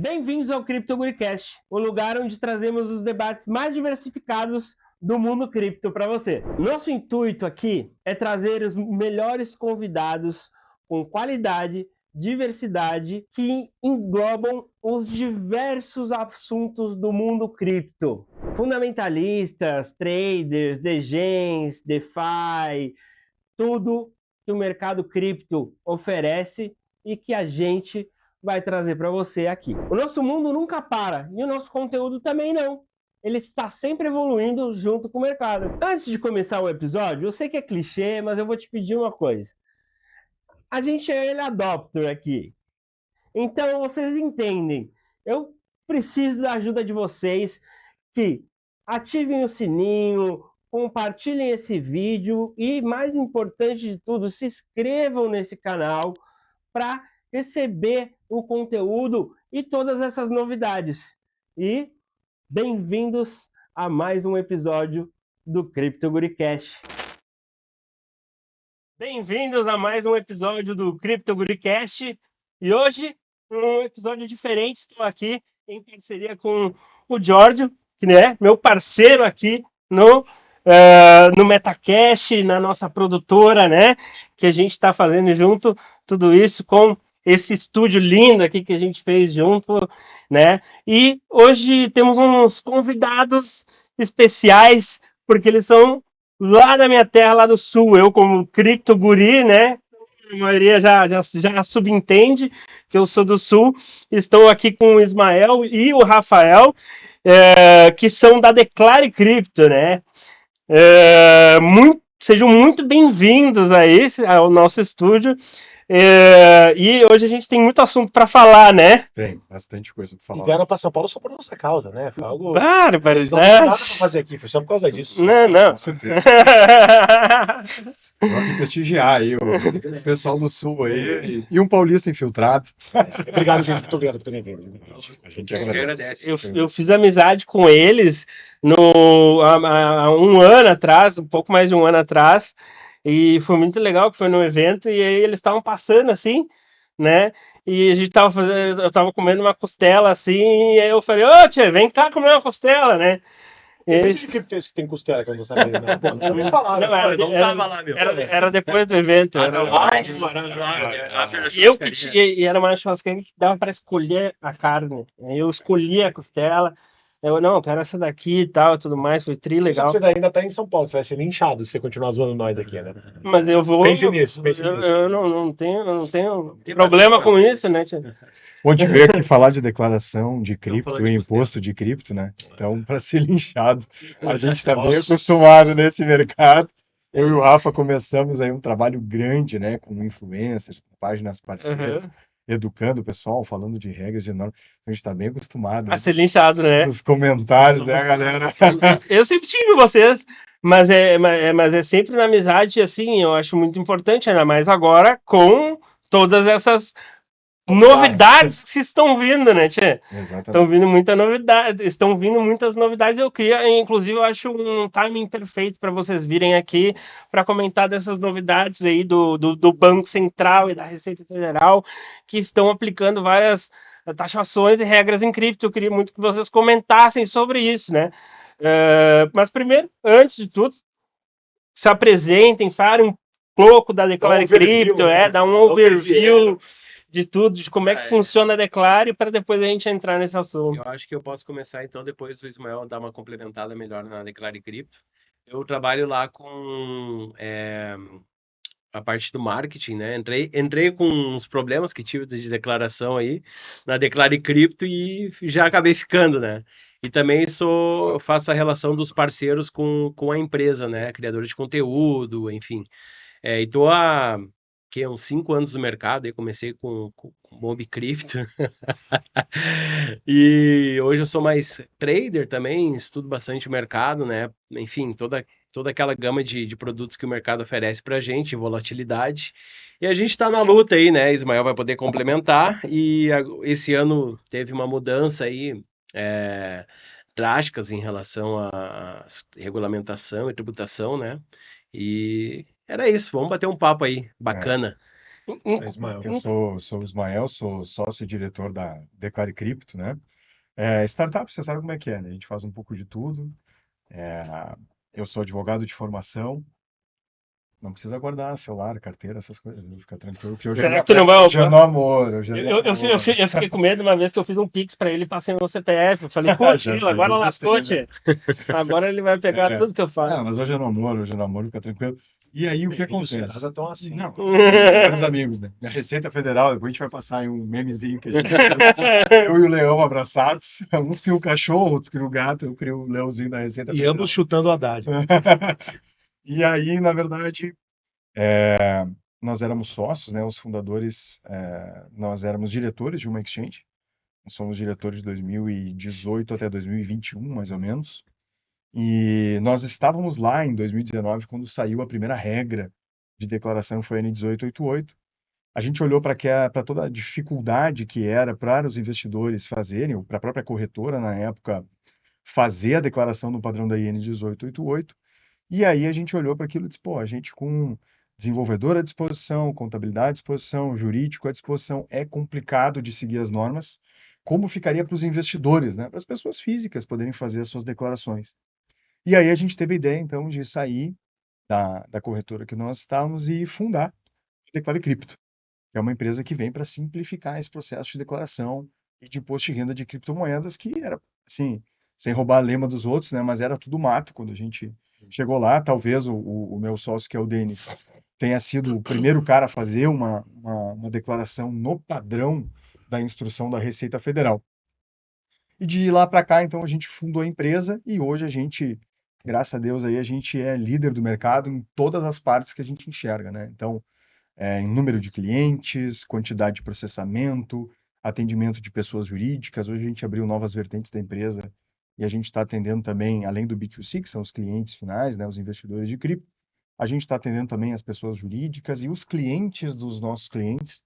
Bem-vindos ao CryptoGuriCast, o lugar onde trazemos os debates mais diversificados do mundo cripto para você. Nosso intuito aqui é trazer os melhores convidados com qualidade, diversidade, que englobam os diversos assuntos do mundo cripto. Fundamentalistas, traders, degens, DeFi, tudo que o mercado cripto oferece e que a gente vai trazer para você aqui. O nosso mundo nunca para e o nosso conteúdo também não. Ele está sempre evoluindo junto com o mercado. Antes de começar o episódio, eu sei que é clichê, mas eu vou te pedir uma coisa. A gente é early adopter aqui. Então vocês entendem. Eu preciso da ajuda de vocês que ativem o sininho, compartilhem esse vídeo e, mais importante de tudo, se inscrevam nesse canal para receber o conteúdo e todas essas novidades. E bem-vindos a mais um episódio do CryptoGuriCast. Bem-vindos a mais um episódio do CryptoGuriCast. E hoje, um episódio diferente. Estou aqui em parceria com o Giorgio, que é meu parceiro aqui no Metacast, na nossa produtora, né? Que a gente está fazendo junto, tudo isso com esse estúdio lindo aqui que a gente fez junto, né? E hoje temos uns convidados especiais, porque eles são lá da minha terra, lá do sul. Eu, como criptoguri, né? A maioria já subentende que eu sou do sul. Estou aqui com o Ismael e o Rafael, que são da Declare Crypto, né? Sejam muito bem-vindos ao nosso estúdio. E hoje a gente tem muito assunto para falar, né? Tem bastante coisa para falar. E vieram para São Paulo só por nossa causa, né? Foi algo. Barbaridade. Não tinha nada para fazer aqui, foi só por causa disso. Não. Com certeza. Vamos prestigiar aí o pessoal do Sul aí e um paulista infiltrado. Obrigado, gente. Muito obrigado por terem vindo. A gente agradece. Eu fiz amizade com eles há um ano atrás, um pouco mais de um ano atrás, e foi muito legal, que foi num evento, e aí eles estavam passando assim, né? E a gente eu tava comendo uma costela assim, e aí eu falei, ô tia, vem cá comer uma costela, né? Tem muito de criptês que tem costela que eu não sabia. Não me falaram. Não tava lá, meu. Era depois do evento. E era uma churrascaria que dava para escolher a carne. Aí eu escolhi a costela. Eu quero essa daqui e tal, tudo mais. Foi legal. Você ainda tá em São Paulo, você vai ser linchado se você continuar zoando nós aqui, né? Mas eu vou. Pense nisso. Eu não tenho problema com isso, né, tia? Bom te ver aqui falar de declaração de cripto e imposto de cripto, né? Então, para ser linchado, a gente está bem acostumado nesse mercado. Eu e o Rafa começamos aí um trabalho grande, né? Com influencers, com páginas parceiras, educando o pessoal, falando de regras de normas. A gente está bem acostumado a ser linchado, né? Nos comentários, né, galera? Eu sempre tive vocês, mas é sempre na amizade, assim, eu acho muito importante, ainda mais agora com todas essas novidades que estão vindo, né, tia? Exatamente. Estão vindo muitas novidades. Inclusive, eu acho um timing perfeito para vocês virem aqui para comentar dessas novidades aí do Banco Central e da Receita Federal, que estão aplicando várias taxações e regras em cripto. Eu queria muito que vocês comentassem sobre isso, né? Mas primeiro, antes de tudo, se apresentem, falem um pouco da Declare Crypto, dá um overview de tudo, de como é que funciona a Declare, para depois a gente entrar nesse assunto. Eu acho que eu posso começar, então, depois o Ismael dar uma complementada melhor na Declare Crypto. Eu trabalho lá com a parte do marketing, né? Entrei com uns problemas que tive de declaração aí na Declare Crypto e já acabei ficando, né? E também eu faço a relação dos parceiros com a empresa, né? Criador de conteúdo, enfim. E tô há uns 5 anos no mercado, aí comecei com Mob Crypto. E hoje eu sou mais trader também, estudo bastante o mercado, né? Enfim, toda aquela gama de produtos que o mercado oferece pra gente, volatilidade. E a gente tá na luta aí, né? Ismael vai poder complementar. E esse ano teve uma mudança aí, drásticas em relação à regulamentação e tributação, né? E era isso, vamos bater um papo aí, bacana. É, Ismael. Eu sou o Ismael, sou sócio e diretor da Declare Cripto, né? Startup, você sabe como é que é, né? A gente faz um pouco de tudo. É, eu sou advogado de formação. Não precisa guardar celular, carteira, essas coisas, viu? Fica tranquilo, que Será que tu não vai hoje é no amor, hoje é no Eu amor. fiquei com medo uma vez que eu fiz um Pix pra ele, passei no CPF. Eu falei, pô, Já tio, agora serviu lascou, bastante. tio. Agora ele vai pegar É. tudo que eu faço. Mas hoje é no amor, fica tranquilo. E aí o que E o acontece? Serasa estão assim. Não, melhores amigos, né? Minha Receita Federal, depois a gente vai passar em um memezinho que a gente eu e o Leão abraçados. Uns criam o cachorro, outros criam o gato, eu crio o Leãozinho da Receita E Federal. ambos chutando o Haddad. E aí, na verdade, nós éramos sócios, né? Os fundadores, nós éramos diretores de uma exchange. Nós somos diretores de 2018 até 2021, mais ou menos. E nós estávamos lá em 2019, quando saiu a primeira regra de declaração, foi a N1888. A gente olhou para toda a dificuldade que era para os investidores fazerem, ou para a própria corretora, na época, fazer a declaração no padrão da IN 1888. E aí a gente olhou para aquilo e disse, pô, a gente com desenvolvedor à disposição, contabilidade à disposição, jurídico à disposição, é complicado de seguir as normas. Como ficaria para os investidores, né? Para as pessoas físicas poderem fazer as suas declarações. E aí a gente teve a ideia, então, de sair da corretora que nós estávamos e fundar a Declare Cripto, que é uma empresa que vem para simplificar esse processo de declaração e de imposto de renda de criptomoedas, que era, assim, sem roubar a lema dos outros, né? Mas era tudo mato quando a gente chegou lá. Talvez o meu sócio, que é o Denis, tenha sido o primeiro cara a fazer uma declaração no padrão da instrução da Receita Federal. E de lá para cá, então, a gente fundou a empresa e hoje a gente, graças a Deus, aí a gente é líder do mercado em todas as partes que a gente enxerga, né? Então, em número de clientes, quantidade de processamento, atendimento de pessoas jurídicas. Hoje a gente abriu novas vertentes da empresa e a gente está atendendo também, além do B2C, que são os clientes finais, né, os investidores de cripto, a gente está atendendo também as pessoas jurídicas e os clientes dos nossos clientes.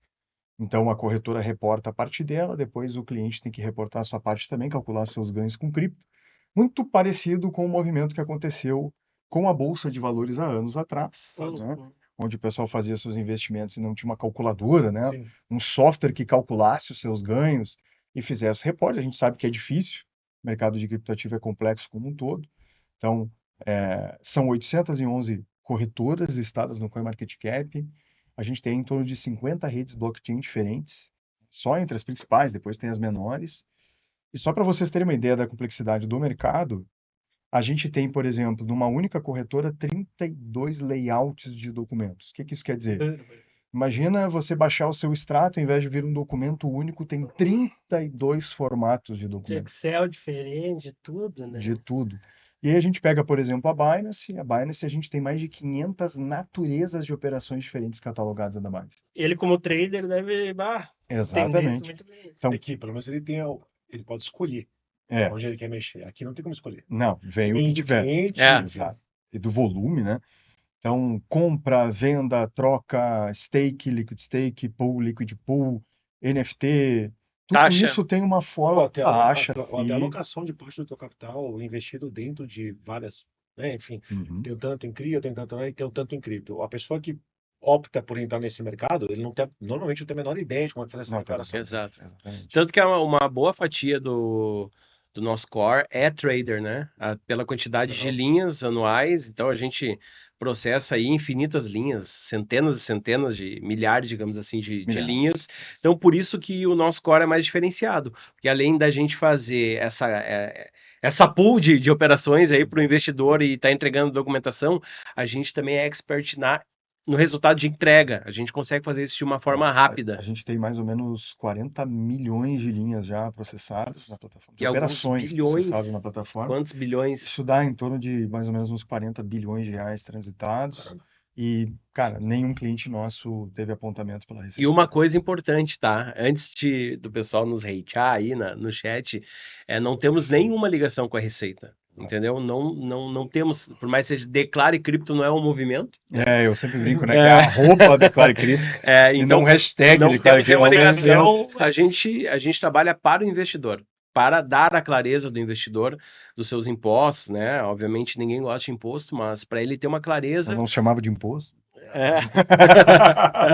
Então, a corretora reporta a parte dela, depois o cliente tem que reportar a sua parte também, calcular seus ganhos com cripto. Muito parecido com o movimento que aconteceu com a Bolsa de Valores há anos atrás, né? Onde o pessoal fazia seus investimentos e não tinha uma calculadora, né? Sim. Um software que calculasse os seus ganhos e fizesse reporte. A gente sabe que é difícil, o mercado de criptoativo é complexo como um todo. Então, são 811 corretoras listadas no CoinMarketCap. A gente tem em torno de 50 redes blockchain diferentes, só entre as principais, depois tem as menores. E só para vocês terem uma ideia da complexidade do mercado, a gente tem, por exemplo, numa única corretora, 32 layouts de documentos. O que isso quer dizer? Imagina você baixar o seu extrato, ao invés de vir um documento único, tem 32 formatos de De documento. Excel diferente, de tudo, né? De tudo. E aí a gente pega, por exemplo, a Binance. A Binance, a gente tem mais de 500 naturezas de operações diferentes catalogadas na Binance. Ele, como trader, deve entender isso Exatamente. muito bem. Então, É que, pelo menos, ele pode escolher onde ele quer mexer. Aqui não tem como escolher. não, vem o que Depende do tiver. cliente. Exato. E do volume, né? Então, compra, venda, troca, stake, liquid stake, pool, liquid pool, NFT, tudo Taxa. isso tem uma Ou forma, até, taxa, ou até e... a alocação de parte do teu capital investido dentro de várias, né, enfim, Uhum. tem tanto em CRI, tem tanto, né, e tem tanto em cripto. A pessoa que opta por entrar nesse mercado, ele normalmente não tem a menor ideia de como é fazer essa Não, declaração. Exato. Exatamente. Tanto que é uma boa fatia do nosso core é trader, né? Pela quantidade de linhas anuais, então a gente processa aí infinitas linhas, centenas e centenas de milhares, digamos assim, de Milhares. linhas. Então, por isso que o nosso core é mais diferenciado, porque além da gente fazer essa pool de operações aí para o investidor e estar entregando documentação, a gente também é expert no resultado de entrega. A gente consegue fazer isso de uma forma rápida. A gente tem mais ou menos 40 milhões de linhas já processadas na plataforma, de E alguns operações bilhões. processadas na plataforma. Quantos bilhões? Isso dá em torno de mais ou menos uns 40 bilhões de reais transitados. Caramba. E, cara, nenhum cliente nosso teve apontamento pela Receita. E uma coisa importante, tá? Antes do pessoal nos hatear aí no chat, não temos nenhuma ligação com a Receita. Entendeu? Não temos, por mais que seja Declare Cripto, não é um movimento. Eu sempre brinco, né? Que é a roupa Declare Cripto e Então, não hashtag não Declare temos Cripto. nenhuma ligação. A gente trabalha para o investidor, para dar a clareza do investidor dos seus impostos, né? Obviamente ninguém gosta de imposto, mas para ele ter uma clareza. Eu não chamava de imposto.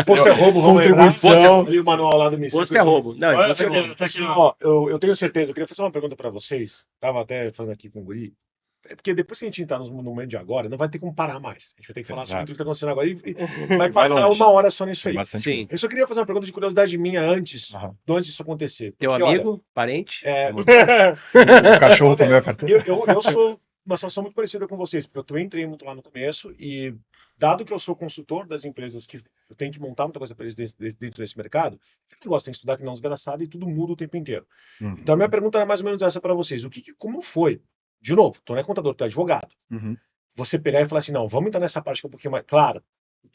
Imposto é roubo, vamos lembrar. Contribuição. Ali o manual lá do MICIP. Imposto é roubo. Não, Olha, imposto é roubo. tá aqui, ó, eu tenho certeza, eu queria fazer uma pergunta para vocês. Tava até falando aqui com o Guri. É porque depois que a gente entrar no momento de agora, não vai ter como parar mais. A gente vai ter que falar sobre Exato. tudo que está acontecendo agora e vai Vai passar longe. uma hora só nisso Tem aí. bastante Sim. coisa. Eu só queria fazer uma pergunta de curiosidade minha antes, Aham. antes disso acontecer. Teu Porque, olha, amigo, parente? O cachorro comeu a carteira. eu sou uma situação muito parecida com vocês, porque eu também entrei muito lá no começo e, dado que eu sou consultor das empresas que eu tenho que montar muita coisa para eles dentro desse mercado, eu gosto de estudar que não é desgraçado e tudo muda o tempo inteiro. Uhum. Então, a minha pergunta era mais ou menos essa para vocês. Como foi? De novo, tu não é contador, tu é advogado. Uhum. Você pegar e falar assim, não, vamos entrar nessa parte que é um pouquinho mais... Claro,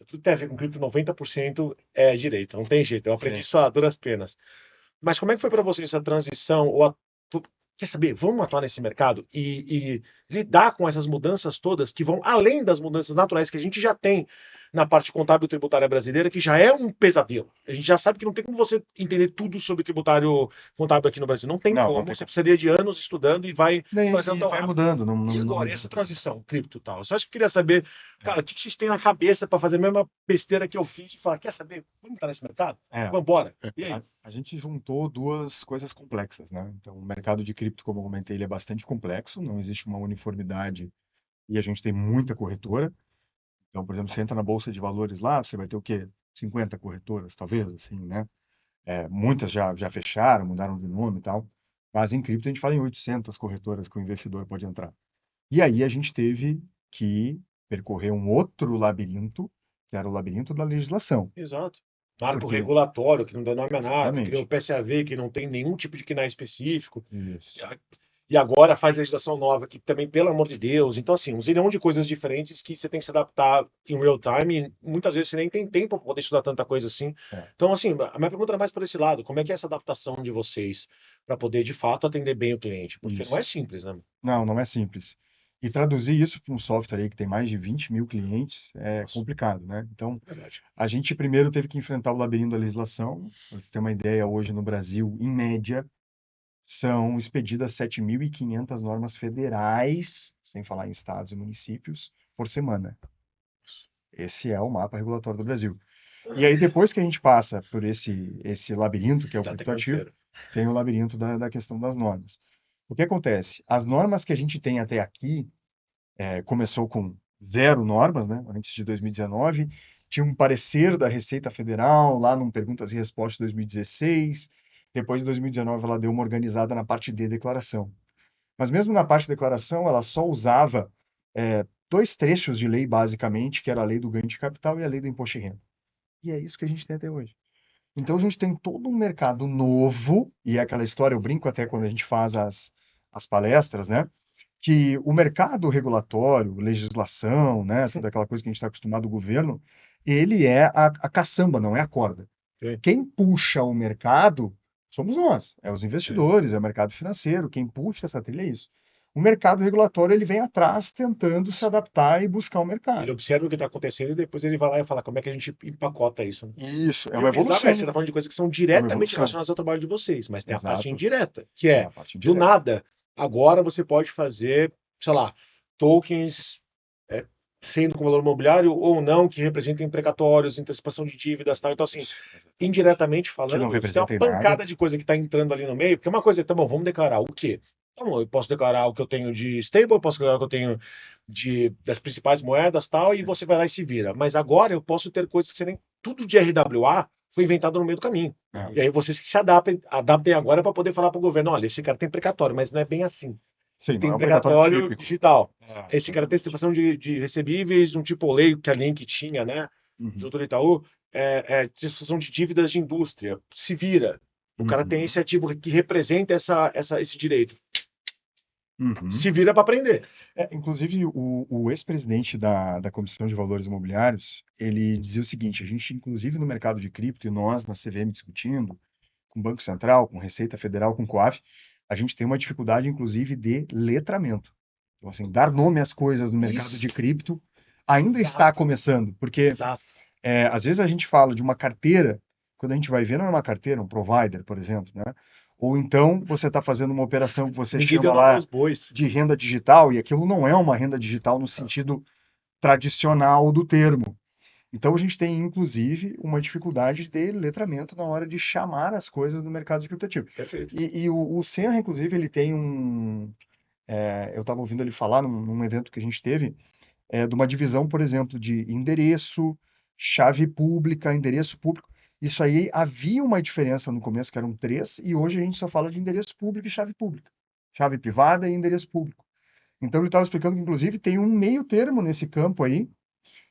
tudo tem a ver com cripto, 90% é direito, não tem jeito. Eu aprendi isso a duras penas. Mas como é que foi para vocês essa transição? Quer saber? Vamos atuar nesse mercado e lidar com essas mudanças todas que vão além das mudanças naturais que a gente já tem na parte contábil tributária brasileira, que já é um pesadelo. A gente já sabe que não tem como você entender tudo sobre tributário contábil aqui no Brasil. Não tem Não, como. não tem Você precisaria de anos estudando e vai E fazendo tão vai rápido. mudando. E agora, essa transição, cripto e tal? Eu só acho que eu queria saber, cara, o que vocês têm na cabeça para fazer a mesma besteira que eu fiz e falar, quer saber? Vamos estar nesse mercado? Vamos embora. E aí? A gente juntou duas coisas complexas, né? Então, o mercado de cripto, como eu comentei, ele é bastante complexo, não existe uma uniformidade e a gente tem muita corretora. Então, por exemplo, você entra na Bolsa de Valores lá, você vai ter o quê? 50 corretoras, talvez, assim, né? Muitas já fecharam, mudaram de nome e tal. Mas em cripto a gente fala em 800 corretoras que o investidor pode entrar. E aí a gente teve que percorrer um outro labirinto, que era o labirinto da legislação. Exato. Marco Porque- regulatório, que não dá nome a nada, Exatamente. criou o PSAV, que não tem nenhum tipo de CNAE específico, Isso. e agora faz legislação nova, que também, pelo amor de Deus. Então, assim, um zilhão de coisas diferentes que você tem que se adaptar em real time, e muitas vezes você nem tem tempo para poder estudar tanta coisa assim. É. Então, assim, a minha pergunta era mais por esse lado: como é que é essa adaptação de vocês para poder, de fato, atender bem o cliente? Porque Isso. não é simples, né? Não é simples. E traduzir isso para um software aí que tem mais de 20 mil clientes é Nossa. complicado, né? Então, Verdade. a gente primeiro teve que enfrentar o labirinto da legislação. Para você ter uma ideia, hoje no Brasil, em média, são expedidas 7.500 normas federais, sem falar em estados e municípios, por semana. Esse é o mapa regulatório do Brasil. E aí, depois que a gente passa por esse labirinto, que é o Dá até criptoativo, canseira. tem o labirinto da questão das normas. O que acontece? As normas que a gente tem até aqui, começou com 0 normas, né? Antes de 2019, tinha um parecer da Receita Federal, lá num Perguntas e Respostas de 2016, depois de 2019 ela deu uma organizada na parte de declaração. Mas mesmo na parte de declaração, ela só usava 2 trechos de lei, basicamente, que era a lei do ganho de capital e a lei do imposto de renda. E é isso que a gente tem até hoje. Então a gente tem todo um mercado novo, e é aquela história, eu brinco até quando a gente faz as palestras, né? Que o mercado regulatório, legislação, né? Toda aquela coisa que a gente está acostumado, o governo, ele é a caçamba, não é a corda. Sim. Quem puxa o mercado somos nós, os investidores, é o mercado financeiro, quem puxa essa trilha é isso. O mercado regulatório, ele vem atrás tentando se adaptar e buscar o mercado. Ele observa o que está acontecendo e depois ele vai lá e fala como é que a gente empacota isso, né? Isso, é E uma o bizarro evolução. é que você está falando de coisas que são diretamente evolução. relacionadas ao trabalho de vocês, mas tem a parte Exato. indireta, que É é, a parte do indireta. nada, agora você pode fazer, sei lá, tokens sendo com valor imobiliário ou não, que representem precatórios, antecipação de dívidas, tal. Então, assim, indiretamente falando, Que não você tem uma representem nada. pancada de coisa que está entrando ali no meio, porque uma coisa é, tá bom, vamos declarar o quê? Tá bom, eu posso declarar o que eu tenho de stable, eu posso declarar o que eu tenho das principais moedas, tal, e Sim. você vai lá e se vira. Mas agora eu posso ter coisas que você nem... Tudo de RWA foi inventado no meio do caminho. É. E aí vocês que se adaptem agora para poder falar para o governo, olha, esse cara tem precatório, mas não é bem assim. Sim, Tem não é um um precatório precatório típico. digital. É. Esse cara tem antecipação de recebíveis, um tipo lei que a Link tinha, né? Uhum. Junto do Itaú, antecipação de dívidas de indústria. Se vira. O cara tem esse ativo que representa esse direito. Uhum. Se vira para aprender. Inclusive, o ex-presidente da Comissão de Valores Imobiliários, ele dizia o seguinte, a gente, inclusive no mercado de cripto, e nós na CVM discutindo, com o Banco Central, com Receita Federal, com o COAF, a gente tem uma dificuldade, inclusive, de letramento. Então, assim, dar nome às coisas no mercado Isso. de cripto ainda Exato. está começando, porque Exato. às vezes a gente fala de uma carteira, quando a gente vai ver, não é uma carteira, um provider, por exemplo, né? Ou então você está fazendo uma operação que você Ninguém deu chama nome lá aos bois. de renda digital, e aquilo não é uma renda digital no sentido tradicional do termo. Então a gente tem, inclusive, uma dificuldade de letramento na hora de chamar as coisas no mercado de criptoativo. Perfeito. E o Senra, inclusive, ele tem eu estava ouvindo ele falar num evento que a gente teve, de uma divisão, por exemplo, de endereço, chave pública, endereço público. Isso aí havia uma diferença no começo, que eram 3, e hoje a gente só fala de endereço público e chave pública. Chave privada e endereço público. Então ele estava explicando que, inclusive, tem um meio termo nesse campo aí.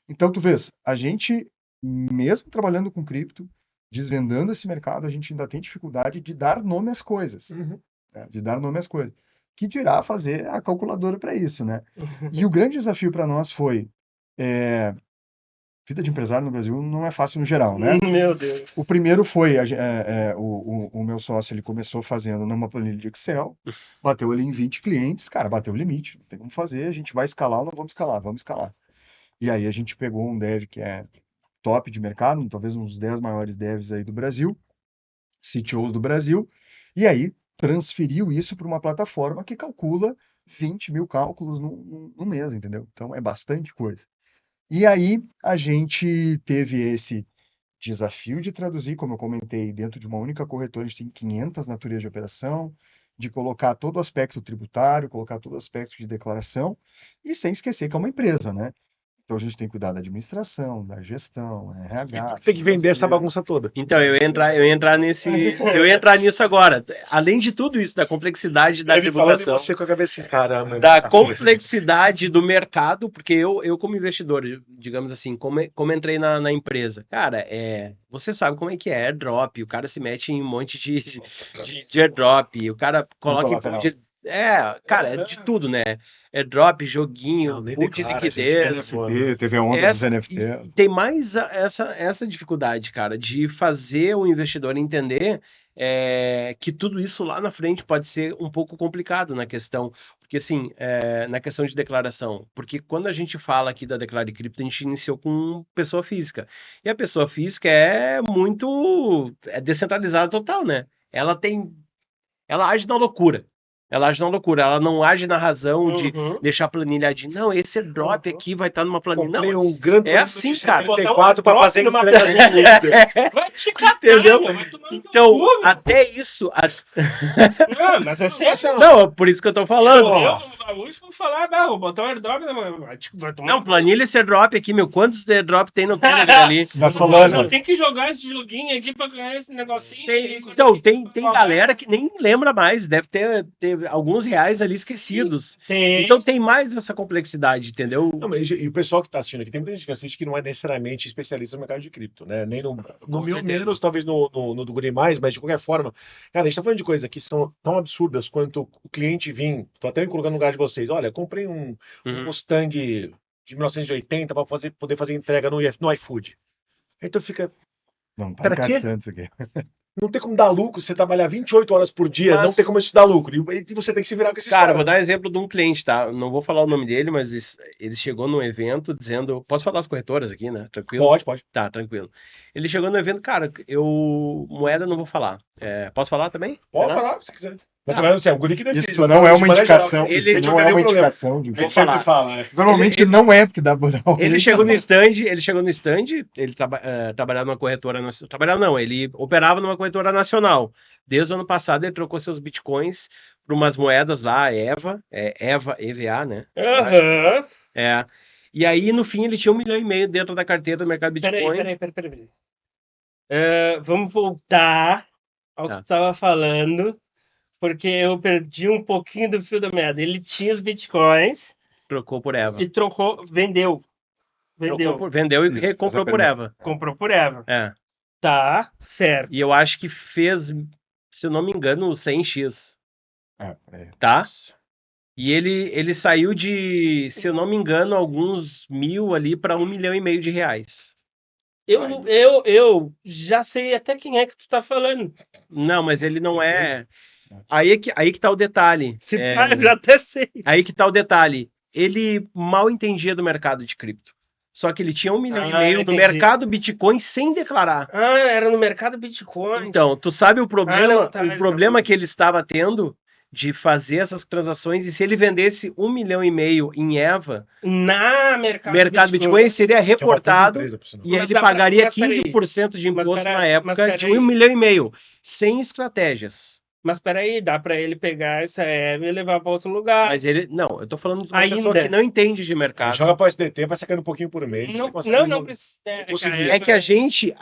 Então, tu vês, a gente, mesmo trabalhando com cripto, desvendando esse mercado, a gente ainda tem dificuldade de dar nome às coisas. Uhum. Né? De dar nome às coisas. Que dirá fazer a calculadora para isso, né? E o grande desafio para nós foi... vida de empresário no Brasil não é fácil no geral, né? Meu Deus. O primeiro foi, o meu sócio, ele começou fazendo numa planilha de Excel, bateu ali em 20 clientes, cara, bateu o limite, não tem como fazer, a gente vai escalar ou não vamos escalar, vamos escalar. E aí a gente pegou um dev que é top de mercado, talvez uns 10 maiores devs aí do Brasil, CTOs do Brasil, e aí transferiu isso para uma plataforma que calcula 20 mil cálculos no mês, entendeu? Então é bastante coisa. E aí a gente teve esse desafio de traduzir, como eu comentei, dentro de uma única corretora, a gente tem 500 naturezas de operação, de colocar todo o aspecto tributário, colocar todo o aspecto de declaração, e sem esquecer que é uma empresa, né? Então a gente tem que cuidar da administração, da gestão, RH. Tem que vender essa financeiro. bagunça toda. Então, eu ia entrar nisso agora. Além de tudo isso, da complexidade da Deve falando em tributação, você com a cabeça assim, caramba. da muita coisa. complexidade do mercado, porque eu como investidor, digamos assim, como entrei na empresa, cara, você sabe como é que é airdrop, o cara se mete em um monte de airdrop, o cara coloca em colateral. cara, é de tudo, né? Airdrop, joguinho, Não, nem pool de declara, liquidez. gente, NFT, teve a onda dos NFT. E tem mais essa dificuldade, cara, de fazer o investidor entender que tudo isso lá na frente pode ser um pouco complicado na questão, porque assim, na questão de declaração, porque quando a gente fala aqui da Declare Cripto, a gente iniciou com pessoa física, e a pessoa física é descentralizada total, né? Ela age na loucura. Ela age na loucura, ela não age na razão de deixar a planilha de não, esse airdrop aqui vai estar numa planilha. Comprei Não, um grande é assim, cara. 74 para fazer numa entrega de líder. Vai te catar, Entendeu? meu, vai tomar no Então, cu, meu. até isso. Não, mas é sério. Não, por isso que eu tô falando. Eu, como gaúcho, vou falar, vou botar um airdrop, vai tomar Não, no cu. planilha esse airdrop aqui, meu. Quantos airdrop tem no Telegram ali? Na Solana. Não, tem que jogar esse joguinho aqui pra ganhar esse negocinho. Então, tem galera que nem lembra mais. Deve ter alguns reais ali esquecidos. Tem. Então tem mais essa complexidade, entendeu? Não, mas, e o pessoal que está assistindo aqui, tem muita gente que assiste que não é necessariamente especialista no mercado de cripto, né? Nem no meu certeza. menos, talvez no do Guri Mais, mas de qualquer forma, cara, a gente está falando de coisas que são tão absurdas quanto o cliente vir. Estou até me colocando no lugar de vocês. Olha, comprei um Mustang de 1980 para poder fazer entrega no iFood. Aí tu fica, Não, tá Cara, quê? encaixando isso aqui. não tem como dar lucro se você trabalhar 28 horas por dia, Mas- não tem como isso dar lucro. E você tem que se virar com esses Cara, caras. vou dar um exemplo de um cliente, tá? Não vou falar o nome dele, mas ele chegou num evento dizendo. Posso falar as corretoras aqui, né? Tranquilo? Pode. Tá, tranquilo. Ele chegou no evento, cara, moeda não vou falar. Posso falar também? Pode Será? falar, se quiser. Mas também, assim, é o Guri que decide. Isso mas não é de uma maneira indicação. geral, Isso ele não é uma problema. indicação de. A gente falar. sempre fala, né? Normalmente não é porque dá. Ele chegou no stand, ele trabalhava numa corretora nacional. Trabalhava não, ele operava numa corretora nacional. Desde o ano passado ele trocou seus bitcoins por umas moedas lá, EVA, EVA, né? Aham. E aí, no fim, ele tinha 1,5 milhão dentro da carteira do mercado Bitcoin. Peraí. Vamos voltar ao que Tá. tu estava falando, porque eu perdi um pouquinho do fio da meada. Ele tinha os bitcoins Trocou por EVA. e trocou, vendeu. Vendeu e Isso, recomprou essa por pergunta. EVA. Comprou por Eva. É. Tá, certo. E eu acho que fez, se eu não me engano, 100x, É. tá? E ele saiu de, se eu não me engano, alguns mil ali para 1,5 milhão de reais. Eu já sei até quem é que tu tá falando. Não, mas ele não é. Aí que tá o detalhe. Se pá, eu já até sei. Aí que tá o detalhe. Ele mal entendia do mercado de cripto. Só que ele tinha 1,5 milhão no entendi. mercado Bitcoin sem declarar. Era no mercado Bitcoin. Então, tu sabe o problema, não, tá, o problema que ele estava tendo de fazer essas transações, e se ele vendesse 1,5 milhão em EVA, Na mercado Bitcoin seria Que é uma puta reportado empresa, por sinal. e Mas ele dá pra- pagaria mas peraí. 15% de Mas imposto pera- na mas época de peraí. 1,5 milhão, sem estratégias. Mas peraí, dá pra ele pegar essa EVA e levar pra outro lugar. Mas ele, não, eu tô falando de uma pessoa Ainda. que não entende de Ele mercado. joga pro SDT, vai sacando um pouquinho por mês. Não, você consegue não precisa. conseguir. É que a gente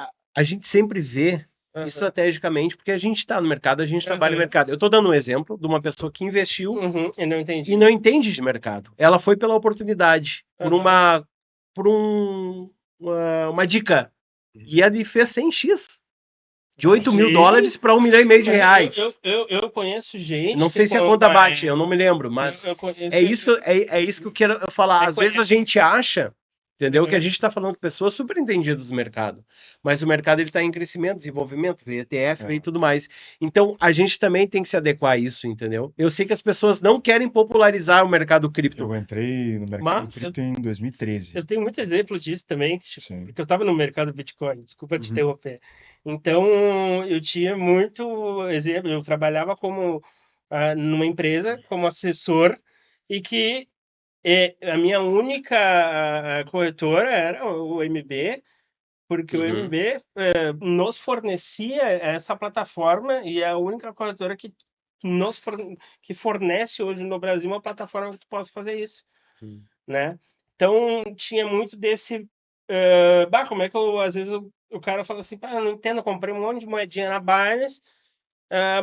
sempre vê Aham. estrategicamente, porque a gente está no mercado, a gente trabalha no Aham. mercado. Eu tô dando um exemplo de uma pessoa que investiu Uhum, eu não entendi. e não entende de mercado. Ela foi pela oportunidade, por Aham. uma dica. E ele fez 100x. De 8 mil Sim. dólares para 1,5 milhão de Mas reais. Eu conheço gente. Não sei que se a compra conta bate, EVA. eu não me lembro, mas Eu conheço- é isso que eu quero falar. É Às vezes a conhece- gente acha, entendeu, que a Uhum. gente está falando com pessoas super entendidas do mercado, mas o mercado ele está em crescimento, desenvolvimento, veio ETF, veio tudo mais. Então a gente também tem que se adequar a isso, entendeu? Eu sei que as pessoas não querem popularizar o mercado cripto. Eu entrei no mercado Mas cripto em 2013. Eu tenho muito exemplo disso também, tipo, Sim. porque eu estava no mercado Bitcoin, desculpa te Uhum. interromper. Então, eu tinha muito exemplo, eu trabalhava como numa empresa como assessor e que a minha única corretora era o MB, porque o Uhum. MB nos fornecia essa plataforma e é a única corretora que fornece hoje no Brasil uma plataforma que tu possa fazer isso, Hum. né? Então tinha muito desse como é que às vezes o cara fala assim, eu não entendo, eu comprei um monte de moedinha na Binance,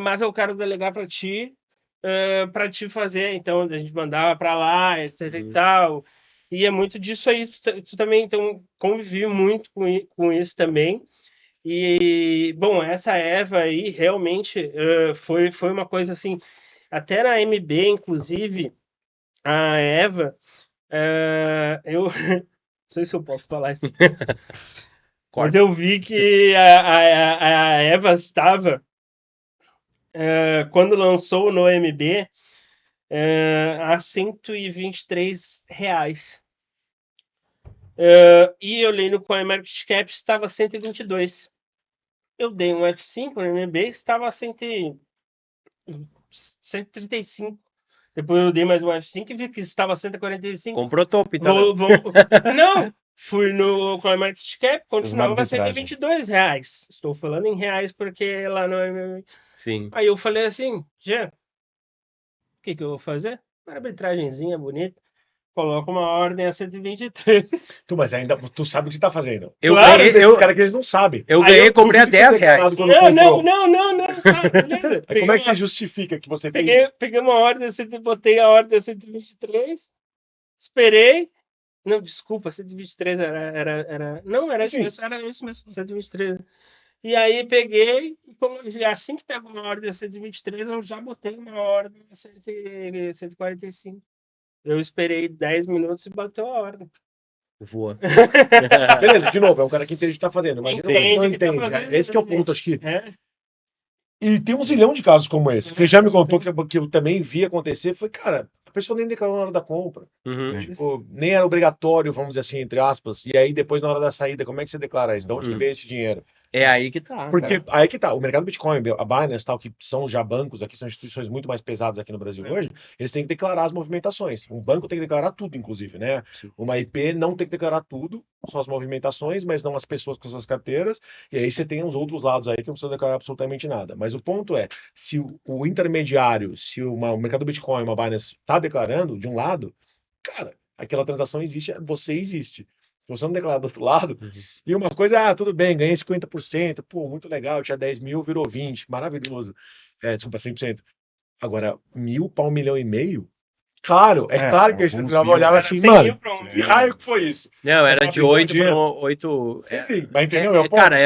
mas eu quero delegar para ti fazer, então a gente mandava para lá, etc e Uhum. tal. E é muito disso aí, tu também então convivi muito com isso também. E bom, essa EVA aí realmente foi uma coisa assim, até na MB, inclusive, a EVA, eu não sei se eu posso falar isso, mas eu vi que a EVA estava, quando lançou no MB, a R$ 123. E eu olhei no CoinMarketCap, estava 122. Eu dei um F5 no MB, estava a 135. Depois eu dei mais um F5 e vi que estava a 145. Comprou top, então. Não! Fui no CoinMarketCap, uma continuava a arbitragem. R$ 122. Estou falando em reais porque lá no MB. Sim. Aí eu falei assim, Jean, o que eu vou fazer? Uma arbitragenzinha bonita. Coloca uma ordem a 123. Mas ainda tu sabe o que tá fazendo. Eu Claro, ganhei, Esses caras que eles não sabem. eu Aí ganhei, eu comprei a duvido ter declarado R$10. quando comprou. Não. Tá, beleza. Aí como é que você justifica que você fez isso? Peguei uma ordem, botei a ordem a 123, esperei. Não, desculpa, 123 era. Não, era isso Enfim. mesmo, 123. E aí peguei, e assim que pegou uma ordem a 123, eu já botei uma ordem a 145. Eu esperei 10 minutos e bateu a ordem. Voa. Beleza, de novo, é um cara que entende o que tá fazendo. Mas Entende ele não o que tá entende. fazendo, Esse que é o ponto, acho que. É. E tem um zilhão de casos como esse. Você já me contou que eu também vi acontecer. Foi, cara, a pessoa nem declarou na hora da compra. Uhum. Tipo, nem era obrigatório, vamos dizer assim, entre aspas. E aí, depois, na hora da saída, como é que você declara isso? De onde que veio esse dinheiro? É aí que tá. Porque cara. aí que tá, o mercado Bitcoin, a Binance, tal, que são já bancos aqui, são instituições muito mais pesadas aqui no Brasil hoje, eles têm que declarar as movimentações. Um banco tem que declarar tudo, inclusive, né? Sim. Uma IP não tem que declarar tudo, só as movimentações, mas não as pessoas com suas carteiras, e aí você tem os outros lados aí que não precisa declarar absolutamente nada. Mas o ponto é, se o intermediário, se o mercado Bitcoin, uma Binance, tá declarando de um lado, cara, aquela transação existe, você existe. Se você não declarar do outro lado, e uma coisa, tudo bem, ganhei 50%, pô, muito legal, tinha 10 mil, virou 20, maravilhoso. Desculpa, 100%. Agora, 1.000 para 1,5 milhão? Claro, claro que você vai olhar assim, mano, que raio que foi isso? Não, era de 8 dinheiro. para 8. Enfim, mas entendeu? É o ponto. Cara,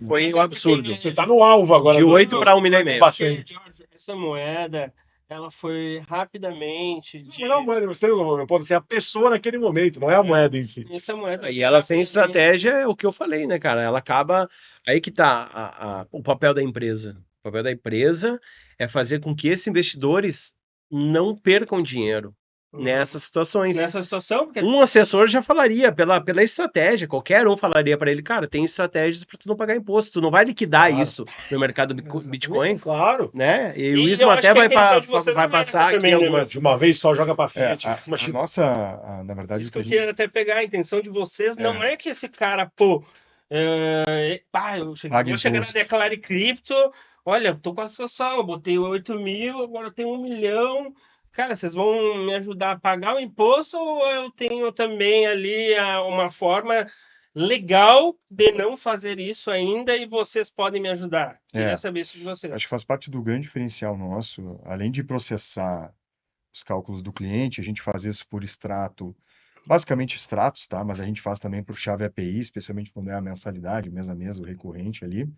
foi um absurdo. Você tá no alvo agora. De 8 para 1,5 milhão. Bastante. Essa moeda, ela foi rapidamente. Não é a moeda, você tem meu ponto, você é a pessoa naquele momento, não é a moeda em si. Essa moeda. E ela sem estratégia é o que eu falei, né, cara? Ela acaba. Aí que tá o papel da empresa. O papel da empresa é fazer com que esses investidores não percam dinheiro. nessas situações. Nessa situação, porque Um assessor já falaria pela estratégia, qualquer um falaria para ele, cara, tem estratégias para tu não pagar imposto, tu não vai liquidar Claro. isso no mercado Bitcoin, Claro. né? E o E Isma eu acho até que a vai, intenção de vocês vai não é essa passar aqui também, né, algumas... De uma vez só joga pra É, frente. a Imagina. nossa, na verdade, Isso o que que eu a gente... queria até pegar. A intenção de vocês não É. é que esse cara, pô, Paga vou chegar na imposto. Declare Cripto, olha, eu tô com a situação, eu botei 8 mil, agora eu tenho 1 milhão. Cara, vocês vão me ajudar a pagar o imposto ou eu tenho também ali uma forma legal de não fazer isso ainda e vocês podem me ajudar? Queria É. saber isso de vocês. Acho que faz parte do grande diferencial nosso, além de processar os cálculos do cliente, a gente faz isso por extrato, basicamente extratos, tá? Mas a gente faz também por chave API, especialmente quando é a mensalidade, mês a mês, o recorrente ali.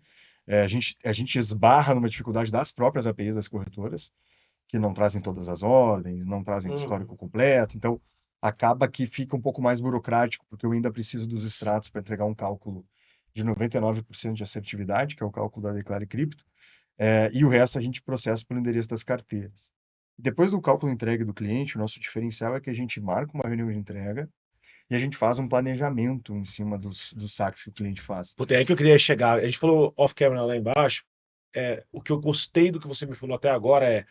A gente esbarra numa dificuldade das próprias APIs das corretoras, que não trazem todas as ordens, não trazem o histórico completo, então acaba que fica um pouco mais burocrático, porque eu ainda preciso dos extratos para entregar um cálculo de 99% de assertividade, que é o cálculo da Declare Cripto, e o resto a gente processa pelo endereço das carteiras. Depois do cálculo entregue do cliente, o nosso diferencial é que a gente marca uma reunião de entrega e a gente faz um planejamento em cima dos saques que o cliente faz. Puta, é aí que eu queria chegar. A gente falou off-camera lá embaixo. O que eu gostei do que você me falou até agora é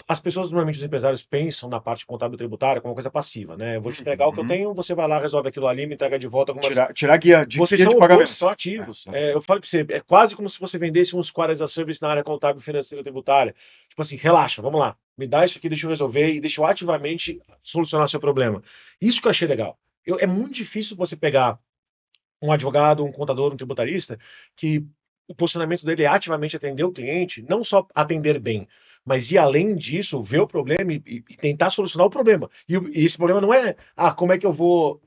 as pessoas, normalmente os empresários, pensam na parte contábil tributária como uma coisa passiva, né? Eu vou te entregar o que eu tenho, você vai lá, resolve aquilo ali, me entrega de volta algumas... Tirar guia de Vocês guia são de pagamento. vocês são ativos. Eu falei para você, é quase como se você vendesse uns quarters a service na área contábil, financeira, tributária. Tipo assim, relaxa, vamos lá, me dá isso aqui, deixa eu resolver e deixa eu ativamente solucionar seu problema. Isso que eu achei legal. É muito difícil você pegar um advogado, um contador, um tributarista, que o posicionamento dele é ativamente atender o cliente, não só atender bem, mas ir além disso, ver o problema e tentar solucionar o problema. E esse problema não é, como é que eu vou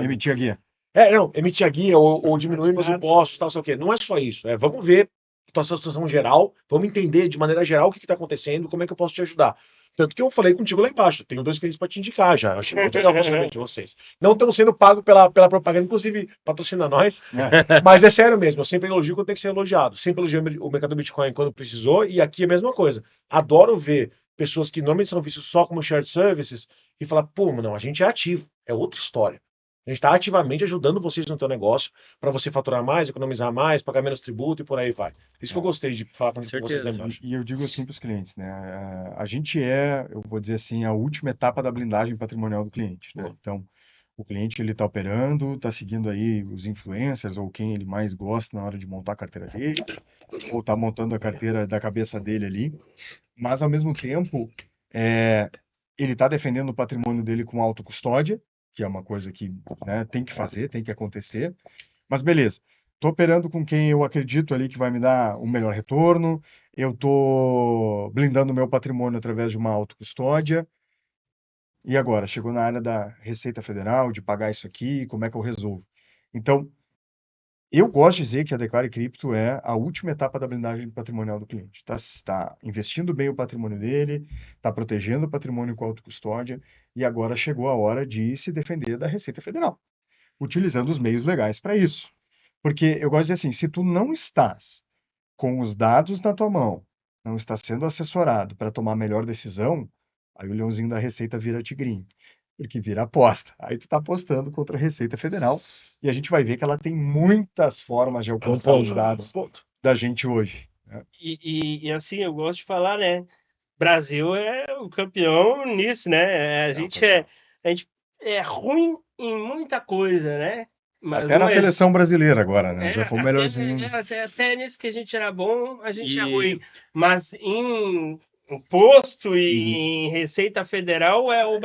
Emitir a guia. não, emitir a guia ou diminuir meus impostos, tal, sei o quê. Não é só isso. Vamos ver a situação geral, vamos entender de maneira geral o que está acontecendo, como é que eu posso te ajudar. Tanto que eu falei contigo lá embaixo, tenho 2 clientes para te indicar já. Eu achei muito legal o posicionamento de vocês. Não estamos sendo pagos pela propaganda, inclusive patrocina nós. Mas é sério mesmo, eu sempre elogio quando tem que ser elogiado. Sempre elogiei o mercado do Bitcoin quando precisou, e aqui é a mesma coisa. Adoro ver pessoas que normalmente são vistas só como shared services e falar, pô, não, a gente é ativo, é outra história. A gente está ativamente ajudando vocês no teu negócio para você faturar mais, economizar mais, pagar menos tributo e por aí vai. Isso que eu gostei de falar com vocês lá embaixo. E eu digo assim para os clientes, né? A gente eu vou dizer assim, a última etapa da blindagem patrimonial do cliente, né? Então, o cliente ele está operando, está seguindo aí os influencers ou quem ele mais gosta na hora de montar a carteira dele, ou está montando a carteira da cabeça dele ali, mas ao mesmo tempo ele está defendendo o patrimônio dele com autocustódia, que é uma coisa que, né, tem que fazer, tem que acontecer. Mas beleza, estou operando com quem eu acredito ali que vai me dar um melhor retorno, eu estou blindando o meu patrimônio através de uma autocustódia. E agora? Chegou na área da Receita Federal, de pagar isso aqui, como é que eu resolvo? Então, eu gosto de dizer que a Declare Cripto é a última etapa da blindagem patrimonial do cliente. Está investindo bem o patrimônio dele, está protegendo o patrimônio com autocustódia, e agora chegou a hora de se defender da Receita Federal, utilizando os meios legais para isso. Porque eu gosto de dizer assim, se tu não estás com os dados na tua mão, não está sendo assessorado para tomar a melhor decisão, aí o leãozinho da Receita vira tigrinho, porque vira aposta. Aí tu está apostando contra a Receita Federal, e a gente vai ver que ela tem muitas formas de alcançar os dados da gente hoje. Né? E assim, eu gosto de falar, né? Brasil é o campeão nisso, né? A gente é ruim em muita coisa, né? Mas até na seleção brasileira agora, né? Já foi o melhorzinho. Até nisso que a gente era bom, a gente é ruim. Mas em imposto e em Receita Federal é o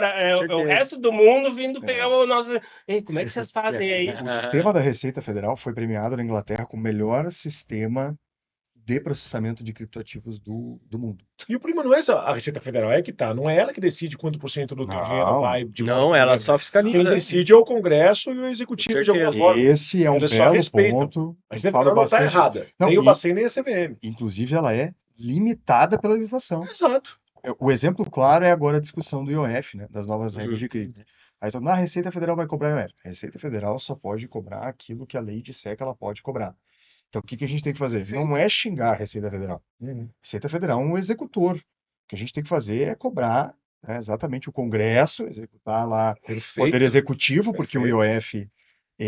resto do mundo vindo pegar o nosso... Ei, como é que vocês fazem aí? O sistema da Receita Federal foi premiado na Inglaterra como o melhor sistema de processamento de criptoativos do mundo. E o problema não é só a Receita Federal, é que tá. Não é ela que decide quanto por cento do teu dinheiro vai de Não, ela só fiscaliza. Quem decide é o Congresso e o Executivo de alguma forma. Esse é um belo ponto. A Receita Federal não está errada. Nem o Bacen, nem a CVM. Inclusive, ela é limitada pela legislação. Exato. O exemplo claro é agora a discussão do IOF, né? Das novas regras de cripto. Aí a Receita Federal vai cobrar IOF. A Receita Federal só pode cobrar aquilo que a lei disser que ela pode cobrar. Então, o que a gente tem que fazer? Não é xingar a Receita Federal. A Receita Federal é um executor. O que a gente tem que fazer é cobrar né, exatamente o Congresso, executar lá o Perfeito. Poder Executivo, porque o Perfeito. IOF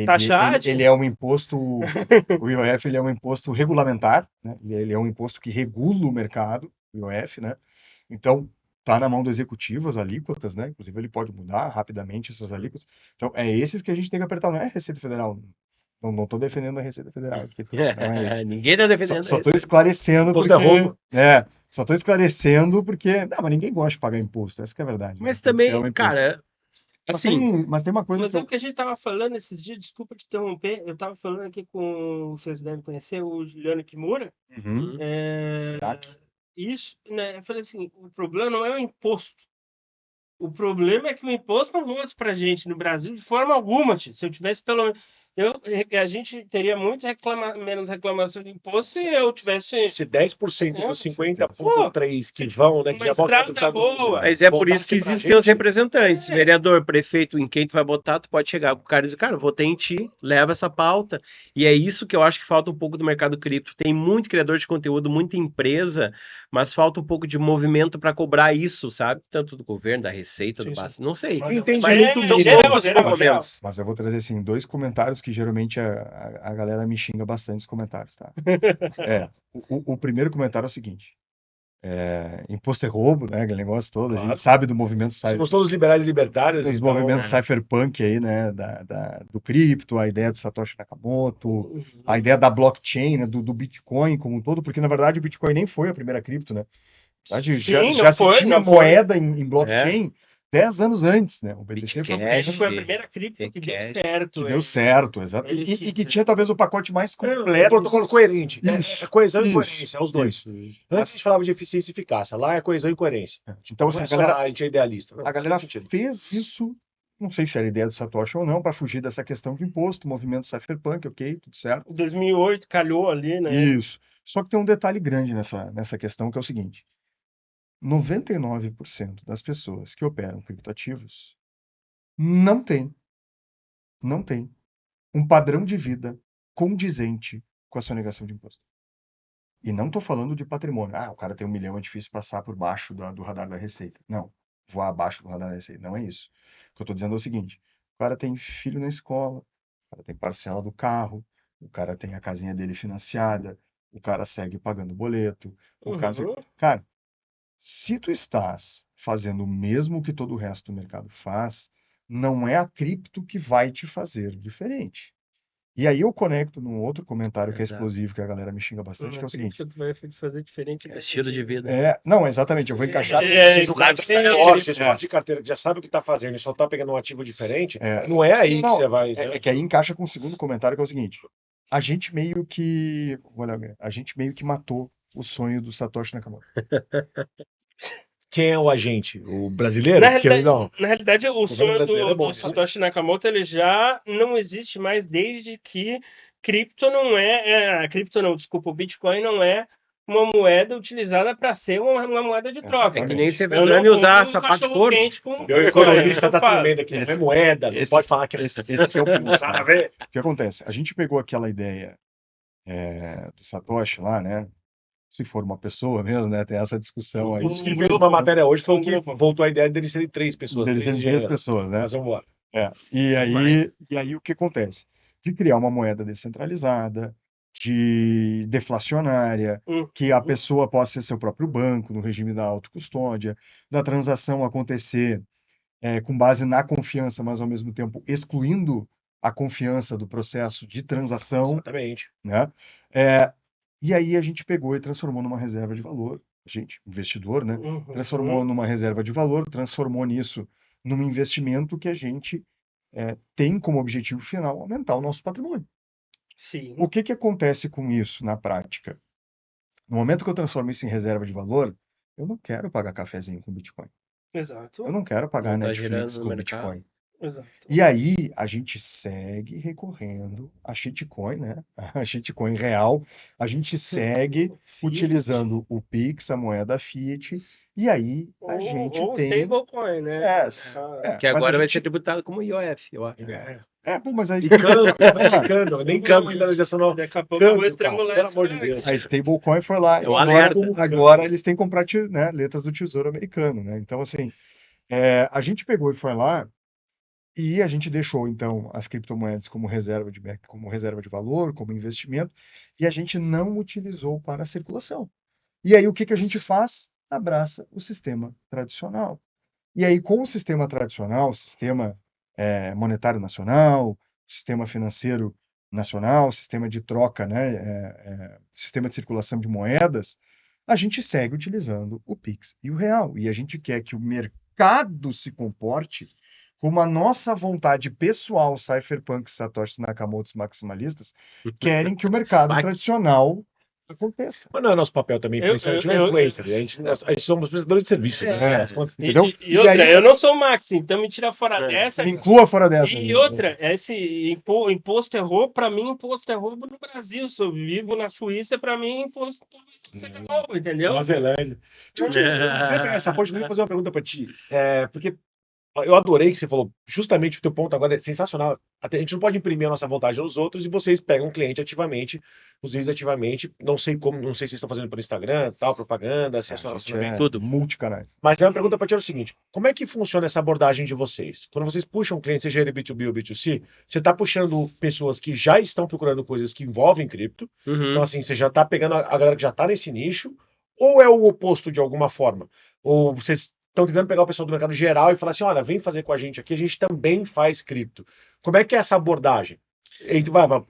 Taxar, ele é um imposto, o IOF ele é um imposto regulamentar, né? Ele é um imposto que regula o mercado, o IOF, né? Então, está na mão do executivo as alíquotas, né? Inclusive, ele pode mudar rapidamente essas alíquotas. Então, é esses que a gente tem que apertar, não é a Receita Federal. Não estou defendendo a Receita Federal aqui. Não é isso. Ninguém tá defendendo Só isso. estou esclarecendo Imposto porque... é roubo. Só estou esclarecendo porque... Não, mas ninguém gosta de pagar imposto, essa que é a verdade. Mas Né? Tem que ter também, um imposto. cara, assim, Mas tem uma coisa Mas que é o que a gente tava falando esses dias, desculpa te interromper, eu tava falando aqui com, vocês devem conhecer, o Juliano Kimura. Uhum. Isso, né? Eu falei assim, o problema não é o imposto. O problema é que o imposto não volta pra gente no Brasil de forma alguma, tio. Se eu tivesse pelo menos. A gente teria muito menos reclamação de imposto se eu tivesse Esse 10% É, dos 50,3 que vão, né? Que uma já vão estrada pra boa. mas é por isso que voltasse pra existem os gente. representantes. Vereador, prefeito, em quem tu vai botar, tu pode chegar com o cara e dizer, cara, eu votei em ti, leva essa pauta. E é isso que eu acho que falta um pouco do mercado cripto. Tem muito criador de conteúdo, muita empresa, mas falta um pouco de movimento para cobrar isso, sabe? Tanto do governo, da Receita, do Sim, sim. passe, não sei. Mas Entendimento São mínimo. poucos movimentos. Mas eu vou trazer assim dois comentários que geralmente a galera me xinga bastante nos comentários, tá? O primeiro comentário é o seguinte: imposto é roubo, né? Aquele negócio todo. A Claro. gente sabe do movimento Somos todos liberais e libertários. dos então, movimentos cypherpunk aí, né? Do cripto, a ideia do Satoshi Nakamoto, a ideia da blockchain, né? Do Bitcoin como um todo, porque na verdade o Bitcoin nem foi a primeira cripto, né? Na verdade, Sim, já não se foi, tinha não foi. moeda em blockchain 10 anos antes, né? O BTC foi Bitcash. Foi a primeira cripto que deu Requer- certo. que deu certo, exato. E LX, que tinha talvez o pacote mais É um completo. protocolo coerente. Isso, É coesão e isso, coerência, é os dois. isso. Antes a gente falava de eficiência e eficácia, lá é coesão e coerência. Então, Não assim, é só a gente é idealista. Não, a galera faz sentido. fez isso, não sei se era ideia do Satoshi ou não, para fugir dessa questão de imposto, movimento cypherpunk, ok, tudo certo. Em 2008 calhou ali, né? Isso. Só que tem um detalhe grande nessa questão, que é o seguinte: 99% das pessoas que operam criptoativos não tem um padrão de vida condizente com a sonegação de imposto. E não estou falando de patrimônio. O cara tem 1 milhão, é difícil passar por baixo do radar da Receita. Não, voar abaixo do radar da Receita. Não é isso. O que eu estou dizendo é o seguinte: o cara tem filho na escola, o cara tem parcela do carro, o cara tem a casinha dele financiada, o cara segue pagando boleto, o cara... Uhum. Cara, se tu estás fazendo o mesmo que todo o resto do mercado faz, não é a cripto que vai te fazer diferente. E aí eu conecto num outro comentário que é Exato. explosivo, que a galera me xinga bastante, que é o seguinte. cripto que vai fazer diferente. É estilo de vida. Não, exatamente, eu vou encaixar. Se o cara que está exatamente. de carteira, que já sabe o que está fazendo e só está pegando um ativo diferente, É. não é aí que Não, você vai. É que aí encaixa com o segundo comentário, que é o seguinte: a gente meio que matou o sonho do Satoshi Nakamoto. Quem é o agente? O brasileiro? Na Porque, realidade, não. o sonho brasileiro é bom do nisso. Satoshi Nakamoto ele já não existe mais desde que cripto não o Bitcoin não é uma moeda utilizada para ser uma moeda de troca. É que nem você Eu vê não usar compro sapato de cachorro couro. quente com Meu economista eu tá falo. tremendo aqui. Não é Esse- moeda, não pode falar que é. Esse que é o ponto. Nada a ver. O que acontece? A gente pegou aquela ideia do Satoshi lá, né? Se for uma pessoa mesmo, né? Tem essa discussão aí. Você fez uma matéria hoje falando que voltou a ideia dele serem 3 pessoas. Deles serem 3 pessoas, né? Mas vamos embora. E aí o que acontece? De criar uma moeda descentralizada, de deflacionária, que a pessoa possa ser seu próprio banco, no regime da autocustódia, da transação acontecer com base na confiança, mas ao mesmo tempo excluindo a confiança do processo de transação, Exatamente. né? E aí a gente pegou e transformou numa reserva de valor. A gente, investidor, né? Transformou numa reserva de valor, transformou nisso num investimento que a gente tem como objetivo final aumentar o nosso patrimônio. Sim. O que acontece com isso na prática? No momento que eu transformo isso em reserva de valor, eu não quero pagar cafezinho com Bitcoin. Exato. Eu não quero pagar Não tá Netflix girando no com mercado. Bitcoin. Exato. E aí a gente segue recorrendo a shitcoin, né? A shitcoin real. A gente segue utilizando o Pix, a moeda Fiat. E aí a gente ou tem... stablecoin, né? Que mas agora a vai gente- ser tributado como IOF, eu acho. Bom, mas aí... Ficando. Nem câmbio ainda na legislação não. Daqui a pouco eu vou Câmbio, estrangular cara, esse pelo amor de cara Deus. A stablecoin foi lá. É o Agora, alerta. agora eles têm que comprar letras do Tesouro Americano, né? Então, assim, A gente pegou e foi lá e a gente deixou, então, as criptomoedas como reserva de valor, como investimento, e a gente não utilizou para a circulação. E aí, o que que a gente faz? Abraça o sistema tradicional. E aí, com o sistema tradicional, o sistema monetário nacional, sistema financeiro nacional, sistema de troca, né, sistema de circulação de moedas, a gente segue utilizando o Pix e o real. E a gente quer que o mercado se comporte como a nossa vontade pessoal, cypherpunk, Satoshi Nakamoto, maximalistas, querem que o mercado tradicional aconteça. Mas não é nosso papel também influenciar, a gente não é influencer, a gente somos prestadores de serviço, né? Entendeu? E outra, aí, eu não sou o Max, então me tira fora dessa. me inclua fora dessa. E outra, esse imposto é roubo, pra mim imposto é roubo no Brasil. Se eu vivo na Suíça, pra mim imposto seja roubo, entendeu? Nova Zelândia. Deixa eu pegar essa ponte e fazer uma pergunta pra ti. Porque eu adorei que você falou, justamente o teu ponto agora é sensacional. A gente não pode imprimir a nossa vontade nos outros e vocês pegam o cliente ativamente, os vezes ativamente. Não sei como, não sei se vocês estão fazendo por Instagram, tal, propaganda, se é só tudo, multicanais. Mas a minha pergunta para ti é o seguinte: como é que funciona essa abordagem de vocês? Quando vocês puxam um cliente, seja ele B2B ou B2C, você está puxando pessoas que já estão procurando coisas que envolvem cripto. Então, assim, você já está pegando a galera que já está nesse nicho, ou é o oposto de alguma forma? Ou vocês estão tentando pegar o pessoal do mercado geral e falar assim, olha, vem fazer com a gente aqui, a gente também faz cripto. Como é que é essa abordagem?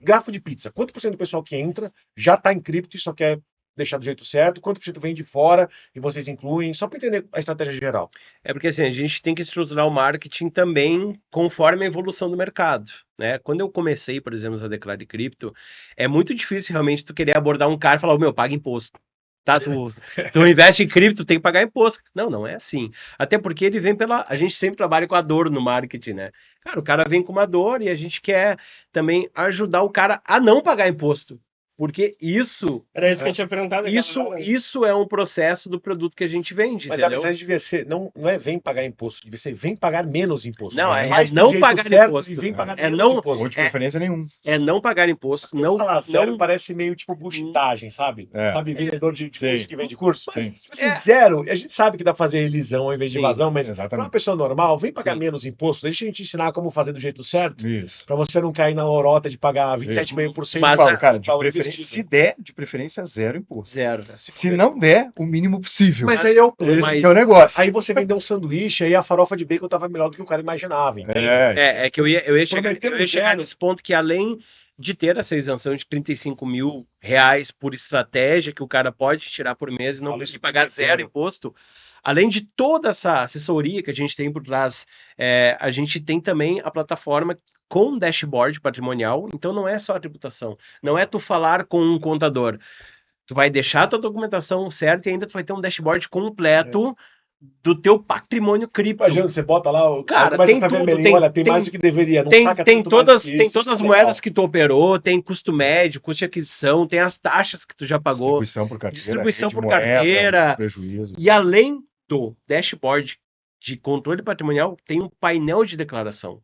Grafo de pizza, quanto por cento do pessoal que entra já está em cripto e só quer deixar do jeito certo, quanto por cento vem de fora e vocês incluem, só para entender a estratégia geral. É porque assim, a gente tem que estruturar o marketing também conforme a evolução do mercado, né? Quando eu comecei, por exemplo, a Declare Cripto, é muito difícil realmente tu querer abordar um cara e falar, meu, paga imposto. Tá, tu investe em cripto, tem que pagar imposto. Não é assim. Até porque ele vem a gente sempre trabalha com a dor no marketing, né? Cara, o cara vem com uma dor e a gente quer também ajudar o cara a não pagar imposto. Porque isso... Era isso que eu tinha perguntado. Isso é um processo do produto que a gente vende, mas entendeu? a mensagem devia ser, não é vem pagar imposto, devia ser vem pagar menos imposto. Não, não pagar imposto. E vem pagar menos imposto. Ou de preferência nenhum. É não pagar imposto. Não falar sério, parece meio tipo bullshitagem, sabe? Sabe, vendedor de curso que vende curso? Mas, zero, a gente sabe que dá pra fazer elisão ao invés de evasão, mas para uma pessoa normal, vem pagar menos imposto, deixa a gente ensinar como fazer do jeito certo, para você não cair na lorota de pagar 27,5%. Mas, cara, de preferência, se der, de preferência, zero imposto. Zero. Se não der, o mínimo possível. Mas aí é o negócio. Aí você vendeu um sanduíche, aí a farofa de bacon tava melhor do que o cara imaginava. É que eu ia chegar nesse ponto que além de ter essa isenção de 35 mil reais por estratégia que o cara pode tirar por mês e não precisa pagar zero imposto, além de toda essa assessoria que a gente tem por trás, a gente tem também a plataforma com dashboard patrimonial, então não é só a tributação, não é tu falar com um contador, tu vai deixar a tua documentação certa e ainda tu vai ter um dashboard completo do teu patrimônio cripto. Imagina, você bota lá, cara, tem tudo, olha, tem mais do que deveria, não saca tem tanto todas, mais que tem isso, todas as é moedas que tu operou, tem custo médio, custo de aquisição, tem as taxas que tu já pagou, distribuição por carteira, prejuízo. E além do dashboard de controle patrimonial, tem um painel de declaração.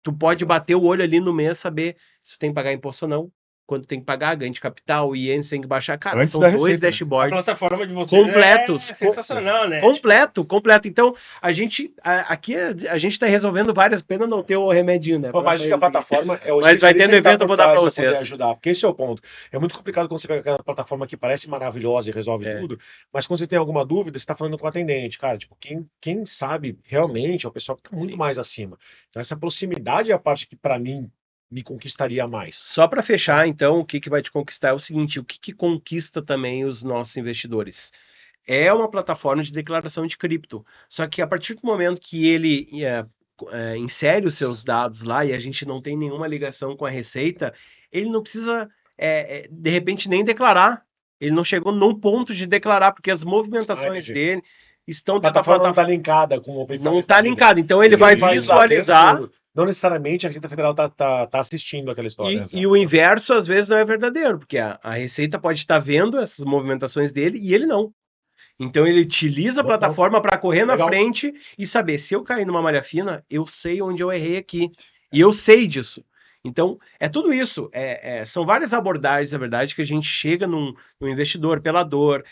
Tu pode bater o olho ali no mês, saber se tem que pagar imposto ou não, quando tem que pagar, ganho de capital, IENS tem que baixar. Cara, antes são da dois receita, dashboards. A plataforma de vocês completos. É sensacional, né? Completo. Então, aqui a gente tá resolvendo várias, pena não ter o remedinho, né? Mas que a plataforma é o mas vai ter no evento, eu vou dar pra vocês. Ajudar, porque esse é o ponto. É muito complicado quando você pega aquela plataforma que parece maravilhosa e resolve tudo, mas quando você tem alguma dúvida, você tá falando com o atendente, cara, tipo, quem sabe realmente é o pessoal que tá muito mais acima. Então, essa proximidade é a parte que, para mim, me conquistaria mais. Só para fechar, então, o que vai te conquistar é o seguinte, o que conquista também os nossos investidores? É uma plataforma de declaração de cripto, só que a partir do momento que ele insere os seus dados lá e a gente não tem nenhuma ligação com a Receita, ele não precisa, de repente, nem declarar. Ele não chegou num ponto de declarar, porque as movimentações dele estão... A plataforma não está linkada com o Open Não está linkada, então ele vai visualizar... Não necessariamente a Receita Federal tá assistindo aquela história. E o inverso, às vezes, não é verdadeiro, porque a Receita pode estar vendo essas movimentações dele e ele não. Então ele utiliza a plataforma para correr na frente e saber, se eu cair numa malha fina, eu sei onde eu errei aqui. E eu sei disso. Então, é tudo isso. São várias abordagens, na verdade, que a gente chega no investidor pela dor,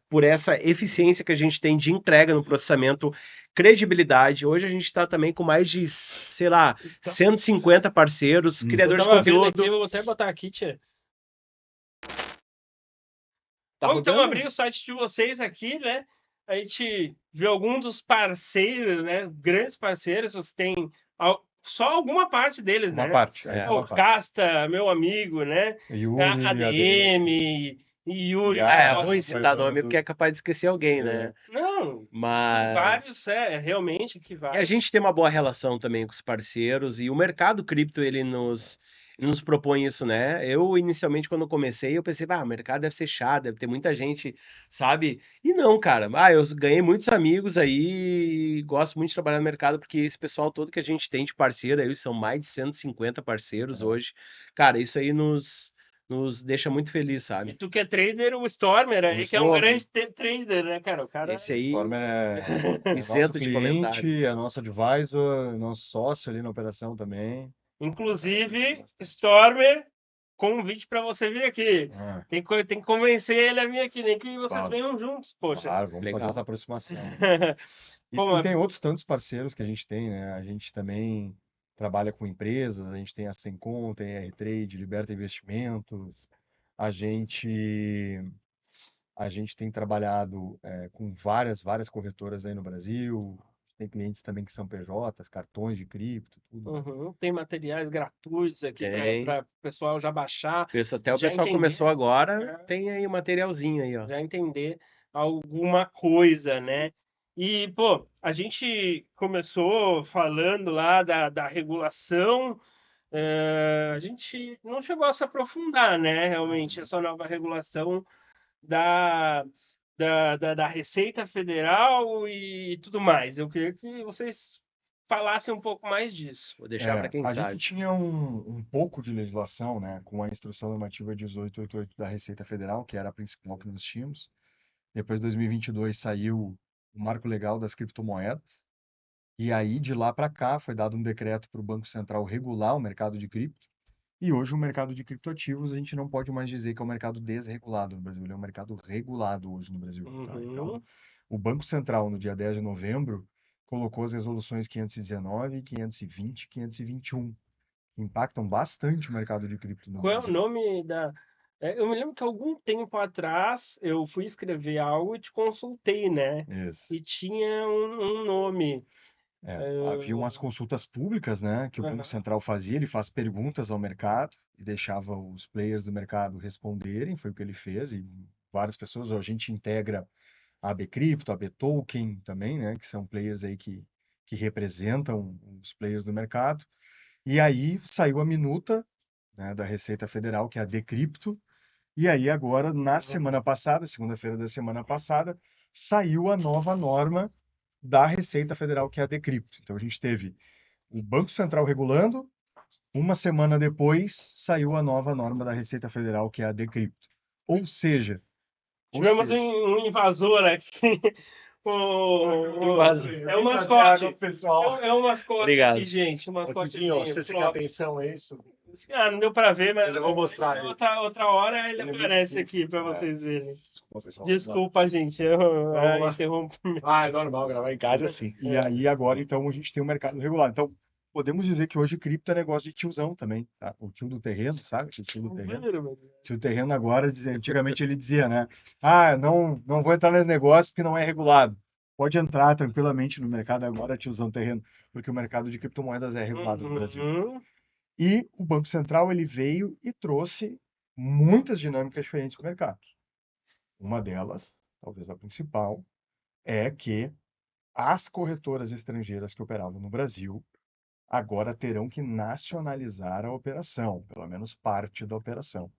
por essa eficiência que a gente tem de entrega no processamento, credibilidade. Hoje a gente está também com mais de, sei lá, 150 parceiros, Eu criadores de tava vendo conteúdo. aqui, vou até botar aqui, tia. Tá Bom, então, rodando? abri o site de vocês aqui, né? A gente viu alguns dos parceiros, né? Grandes parceiros, você tem só alguma parte deles, Uma né? parte. O Casta, meu amigo, né? Yuri, A ADM, e Yuri. Ah, É nossa, ruim foi citar falando nome porque é capaz de esquecer alguém, né? não, Mas. vários, realmente que E a vários. gente tem uma boa relação também com os parceiros e o mercado cripto ele nos propõe isso, né? Eu inicialmente quando comecei eu pensei, o mercado deve ser chato, deve ter muita gente, sabe? E não, cara. Eu ganhei muitos amigos aí, e gosto muito de trabalhar no mercado porque esse pessoal todo que a gente tem de parceiro, aí são mais de 150 parceiros hoje. Cara, isso aí nos deixa muito feliz, E sabe? tu que é trader, o Stormer aí, que é um Pô, grande trader, né, cara? O cara. esse O aí Stormer é nosso isento de comentário. cliente, é nosso advisor, nosso sócio ali na operação também. Inclusive, Stormer, convite para você vir aqui. Ah, Tem que convencer ele a vir aqui, nem que vocês Claro. venham juntos, poxa. claro, vamos Legal. fazer essa aproximação. E, Pô, e tem outros tantos parceiros que a gente tem, né? A gente também trabalha com empresas, a gente tem a Sencom, tem a R-Trade, Liberta Investimentos, a gente, a gente tem trabalhado com várias corretoras aí no Brasil, tem clientes também que são PJs, cartões de cripto, tudo. tem materiais gratuitos aqui Tem. para o pessoal já baixar, Até o já pessoal entender, começou agora, é. tem aí o materialzinho aí, ó. já entender alguma coisa, né? E, pô, a gente começou falando lá da regulação, a gente não chegou a se aprofundar, né? Realmente, essa nova regulação da, da Receita Federal e tudo mais. Eu queria que vocês falassem um pouco mais disso. Vou deixar para quem A sabe. gente tinha um pouco de legislação, né, com a Instrução Normativa 1888 da Receita Federal, que era a principal que nós tínhamos. Depois, em 2022, saiu o Marco Legal das Criptomoedas. E aí, de lá para cá, foi dado um decreto para o Banco Central regular o mercado de cripto. E hoje, o mercado de criptoativos, a gente não pode mais dizer que é um mercado desregulado no Brasil. Ele é um mercado regulado hoje no Brasil. Tá? Então, o Banco Central, no dia 10 de novembro, colocou as resoluções 519, 520 e 521, que impactam bastante o mercado de cripto no Qual é o Brasil. nome da. Eu me lembro que algum tempo atrás eu fui escrever algo e te consultei, né? Isso. E tinha um nome. Havia umas consultas públicas, né, que o Banco Central fazia, ele faz perguntas ao mercado e deixava os players do mercado responderem, foi o que ele fez, e várias pessoas, a gente integra a AB Cripto, a AB Token também, né, que são players aí que representam os players do mercado, e aí saiu a minuta, né, da Receita Federal, que é a Decrypto, e aí agora, na semana passada, segunda-feira da semana passada, saiu a nova norma da Receita Federal, que é a Decrypto. Então, a gente teve o Banco Central regulando, uma semana depois saiu a nova norma da Receita Federal, que é a Decrypto. Ou seja... Tivemos um invasor aqui. É um mascote. É um mascote Obrigado. aqui, gente. Um mascotezinho. Você quer atenção, é isso? Não deu para ver, mas eu vou mostrar ele. outra hora ele aparece aqui para vocês verem. Desculpa, pessoal. Desculpa, gente, eu lá. interrompi. É normal gravar em casa assim. E aí agora, então, a gente tem um mercado regulado. Então, podemos dizer que hoje cripto é negócio de tiozão também, tá? O tio do terreno, sabe? O tio do terreno. Tio do terreno agora, antigamente ele dizia, né? Não vou entrar nesse negócio porque não é regulado. Pode entrar tranquilamente no mercado agora, tiozão terreno, porque o mercado de criptomoedas é regulado no Brasil. E o Banco Central, ele veio e trouxe muitas dinâmicas diferentes para o mercado. Uma delas, talvez a principal, é que as corretoras estrangeiras que operavam no Brasil agora terão que nacionalizar a operação, pelo menos parte da operação.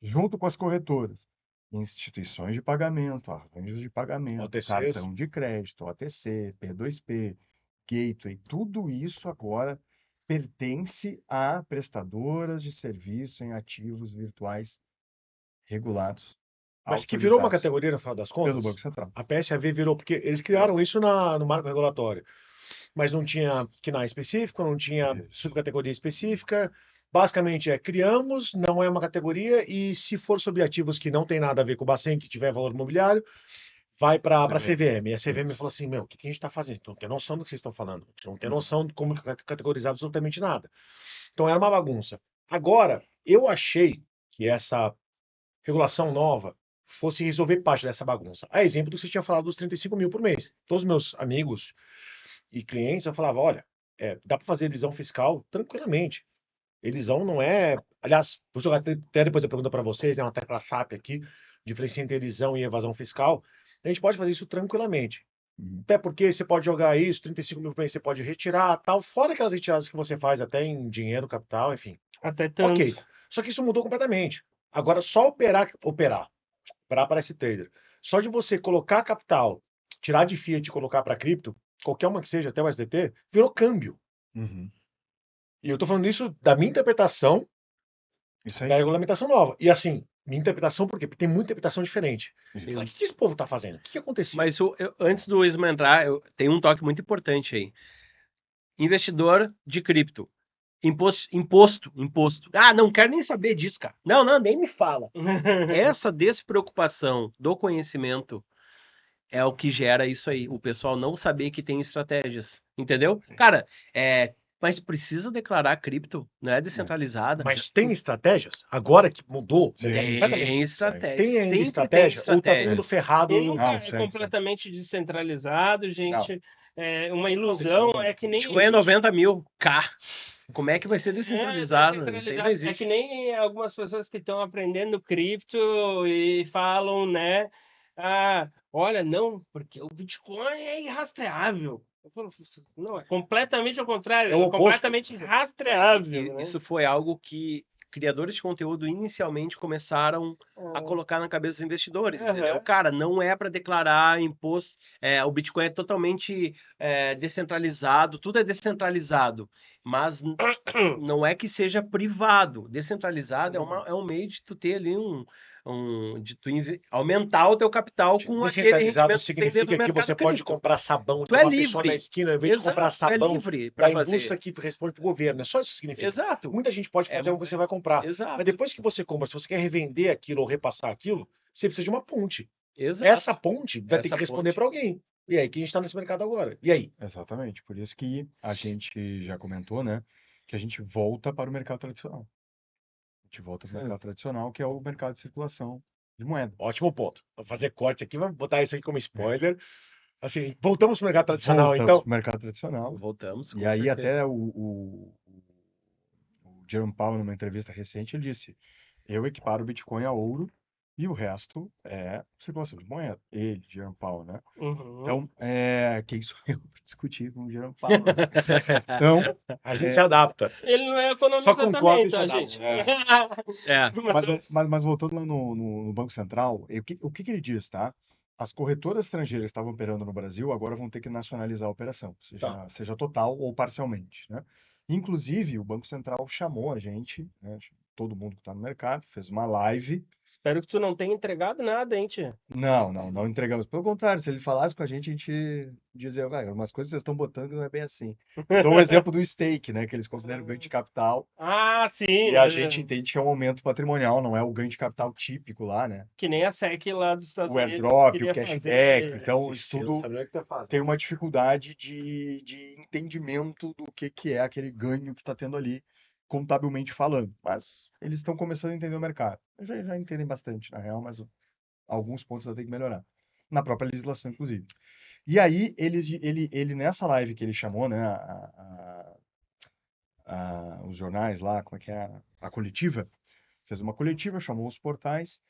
Junto com as corretoras, instituições de pagamento, arranjos de pagamento, OTCs. cartão de crédito, OTC, P2P, Gateway, tudo isso agora pertence a prestadoras de serviço em ativos virtuais regulados. Mas que virou uma autorizados categoria, no final das contas? pelo Banco Central. A PSAV virou, porque eles criaram isso no marco regulatório, mas não tinha KNAI específico, não tinha subcategoria específica, Basicamente criamos, não é uma categoria, e se for sobre ativos que não tem nada a ver com o Bacen, que tiver valor imobiliário, vai para a CVM. E a CVM falou assim, meu, o que a gente está fazendo? Não tem noção do que vocês estão falando. Não tem noção de como categorizar absolutamente nada. Então era uma bagunça. Agora, eu achei que essa regulação nova fosse resolver parte dessa bagunça. A exemplo do que você tinha falado dos 35 mil por mês. Todos os meus amigos e clientes, eu falava, olha, dá para fazer elisão fiscal tranquilamente. Elisão não é... Aliás, vou jogar até depois a pergunta para vocês, né, uma tecla SAP aqui, diferença entre elisão e evasão fiscal. A gente pode fazer isso tranquilamente. Até porque você pode jogar isso, 35 mil por mês você pode retirar, tal, fora aquelas retiradas que você faz até em dinheiro, capital, enfim. Até tanto. Ok. Só que isso mudou completamente. Agora, só operar para esse trader. Só de você colocar capital, tirar de fiat e colocar para cripto, qualquer uma que seja, até o SDT, virou câmbio. Uhum. E eu tô falando isso da minha interpretação Isso aí. da regulamentação nova. E assim, minha interpretação por quê? Porque tem muita interpretação diferente. Isso. O que esse povo tá fazendo? O que aconteceu? Mas antes do Isma entrar, tem um toque muito importante aí. Investidor de cripto. Imposto. Ah, não quero nem saber disso, cara. Não, nem me fala. Essa despreocupação do conhecimento é o que gera isso aí. O pessoal não saber que tem estratégias. Entendeu? Cara, mas precisa declarar cripto, não é descentralizada. Mas tem estratégias? Agora que mudou, você Tem. completamente- Tem estratégia. Tem ainda sempre estratégia? tem Ou tá todo estratégia. mundo ferrado? Ele nunca Não, é sei. completamente descentralizado, gente. É uma ilusão, é que nem... Bitcoin é 90 mil K. Como é que vai ser descentralizado? Isso aí não descentralizado. É existe. que nem algumas pessoas que estão aprendendo cripto e falam, né? Ah, olha, não, porque o Bitcoin é irrastreável. Eu falo, não, é completamente ao contrário, É o é oposto. completamente rastreável. né? Isso foi algo que criadores de conteúdo inicialmente começaram a colocar na cabeça dos investidores, entendeu? Aham. Cara, não é para declarar imposto. O Bitcoin é totalmente descentralizado, tudo é descentralizado, mas não é que seja privado. Descentralizado é um meio de tu ter ali de tu aumentar o teu capital com aquele Descentralizado rendimento que tem dentro significa do que mercado você pode cripto. comprar sabão Tu de é uma pessoa livre. na esquina, ao invés de comprar Exato, tu é sabão livre da para fazer. indústria que responde pro governo. É só isso que significa. Exato. Muita gente pode fazer o que você vai comprar. Exato. Mas depois que você compra, se você quer revender aquilo ou repassar aquilo, você precisa de uma ponte. Exato. Essa ponte vai ter Essa que responder ponte. para alguém. E aí, que a gente está nesse mercado agora. E aí? Exatamente. Por isso que a gente já comentou, né? Que a gente volta para o mercado tradicional. A gente volta para o mercado tradicional, que é o mercado de circulação de moeda. Ótimo ponto. Vou fazer corte aqui, vamos botar isso aqui como spoiler. Assim, voltamos para o mercado tradicional, Voltamos então. para o mercado tradicional. Voltamos. E aí até o Jerome Powell, numa entrevista recente, ele disse: eu equiparo o Bitcoin a ouro e o resto é circulação de moeda. Ele, Jerome Powell, né? Uhum. Então, quem sou eu para discutir com o Jerome Powell? Né? Então, A gente se adapta. Ele não é economista Só concorda também, e se tá, adapta. gente? mas voltando lá no Banco Central, o que ele diz, tá? As corretoras estrangeiras que estavam operando no Brasil agora vão ter que nacionalizar a operação, seja total ou parcialmente, né? Inclusive, o Banco Central chamou a gente, né, todo mundo que está no mercado, fez uma live. Espero que tu não tenha entregado nada, hein, tia? Não entregamos. Pelo contrário, se ele falasse com a gente dizia, umas coisas que vocês estão botando não é bem assim. Então, o exemplo do stake, né, que eles consideram ganho de capital. Ah, sim. E a gente entende que é um aumento patrimonial, não é o ganho de capital típico lá, né? Que nem a SEC lá dos Estados O Unidos. airdrop, queria o cashback. fazer. Então, isso tudo Sabe o que tá fazendo? tem uma dificuldade de entendimento do que é aquele ganho que está tendo ali, contabilmente falando. Mas eles estão começando a entender o mercado. Já entendem bastante, na real, mas alguns pontos ainda tem que melhorar. Na própria legislação, inclusive. E aí, ele nessa live que ele chamou, né, os jornais lá, como é que é? A coletiva, fez uma coletiva, chamou os portais,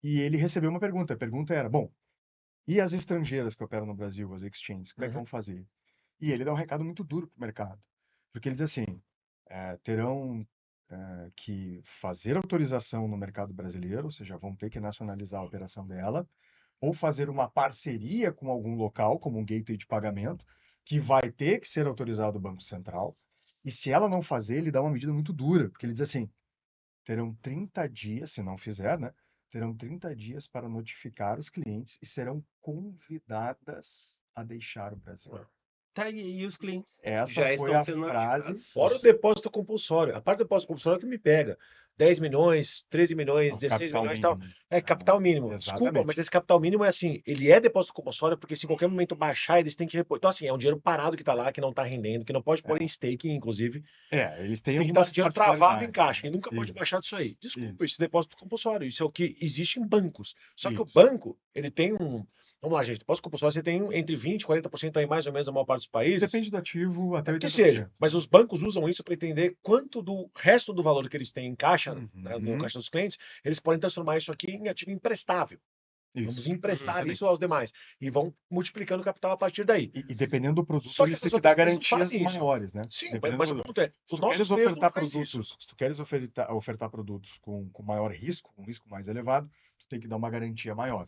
e ele recebeu uma pergunta. A pergunta era, bom, e as estrangeiras que operam no Brasil, as exchanges, como é que vão fazer? E ele dá um recado muito duro para o mercado. Porque ele diz assim, terão que fazer autorização no mercado brasileiro, ou seja, vão ter que nacionalizar a operação dela, ou fazer uma parceria com algum local, como um gateway de pagamento, que vai ter que ser autorizado o Banco Central. E se ela não fazer, ele dá uma medida muito dura, porque ele diz assim, terão 30 dias, se não fizer, né? Terão 30 dias para notificar os clientes e serão convidadas a deixar o Brasil. Tá, e os clientes? Essa Já foi estão a sendo frase. avisados? Fora o depósito compulsório. A parte do depósito compulsório é que me pega. 10 milhões, 13 milhões, O 16 capital milhões e tal. mínimo. É capital mínimo. Desculpa, Exatamente. mas esse capital mínimo é assim, ele é depósito compulsório porque se em qualquer momento baixar, eles têm que repor. Então assim, é um dinheiro parado que tá lá, que não tá rendendo, que não pode pôr em staking, inclusive. Eles têm Tem que estar algumas esse dinheiro travado em particularidades, caixa né? e nunca pode Isso, baixar disso aí. Desculpa, isso, esse depósito compulsório. Isso é o que existe em bancos. Só que o isso. banco, ele tem um. Vamos lá, gente. Depósito compulsório você tem entre 20% e 40% aí, mais ou menos, na maior parte dos países. Depende do ativo até Que 80%. seja, mas os bancos usam isso para entender quanto do resto do valor que eles têm em caixa, né, no Uhum. caixa dos clientes, eles podem transformar isso aqui em ativo emprestável. Vamos Isso. emprestar Exatamente. isso aos demais. E vão multiplicando o capital a partir daí. E dependendo do produto, Só que eles essas têm que dar outras empresas não garantias fazem isso. maiores, né? Sim, Dependendo mas do o produto. ponto é, Se os tu queres nossos players não ofertar fazem isso. produtos, se tu queres ofertar produtos com maior risco, um risco mais elevado, tu tem que dar uma garantia maior.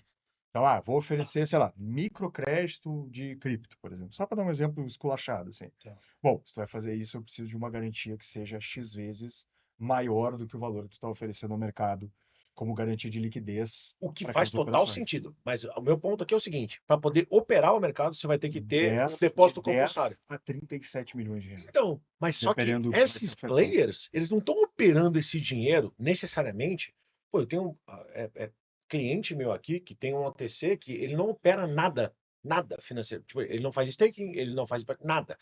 Então, vou oferecer, sei lá, microcrédito de cripto, por exemplo. Só para dar um exemplo esculachado, assim. Tá. Bom, se tu vai fazer isso, eu preciso de uma garantia que seja X vezes maior do que o valor que tu está oferecendo ao mercado como garantia de liquidez O que para faz aquelas total operações. sentido. Mas o meu ponto aqui é o seguinte: para poder operar o mercado, você vai ter que ter um 10, depósito de 10 compulsório. a 37 milhões de reais. Então, mas só que Dependendo do que vai ser esses ofertado. players, eles não estão operando esse dinheiro necessariamente. Pô, eu tenho cliente meu aqui que tem um OTC que ele não opera nada financeiro. Tipo, ele não faz staking, ele não faz nada.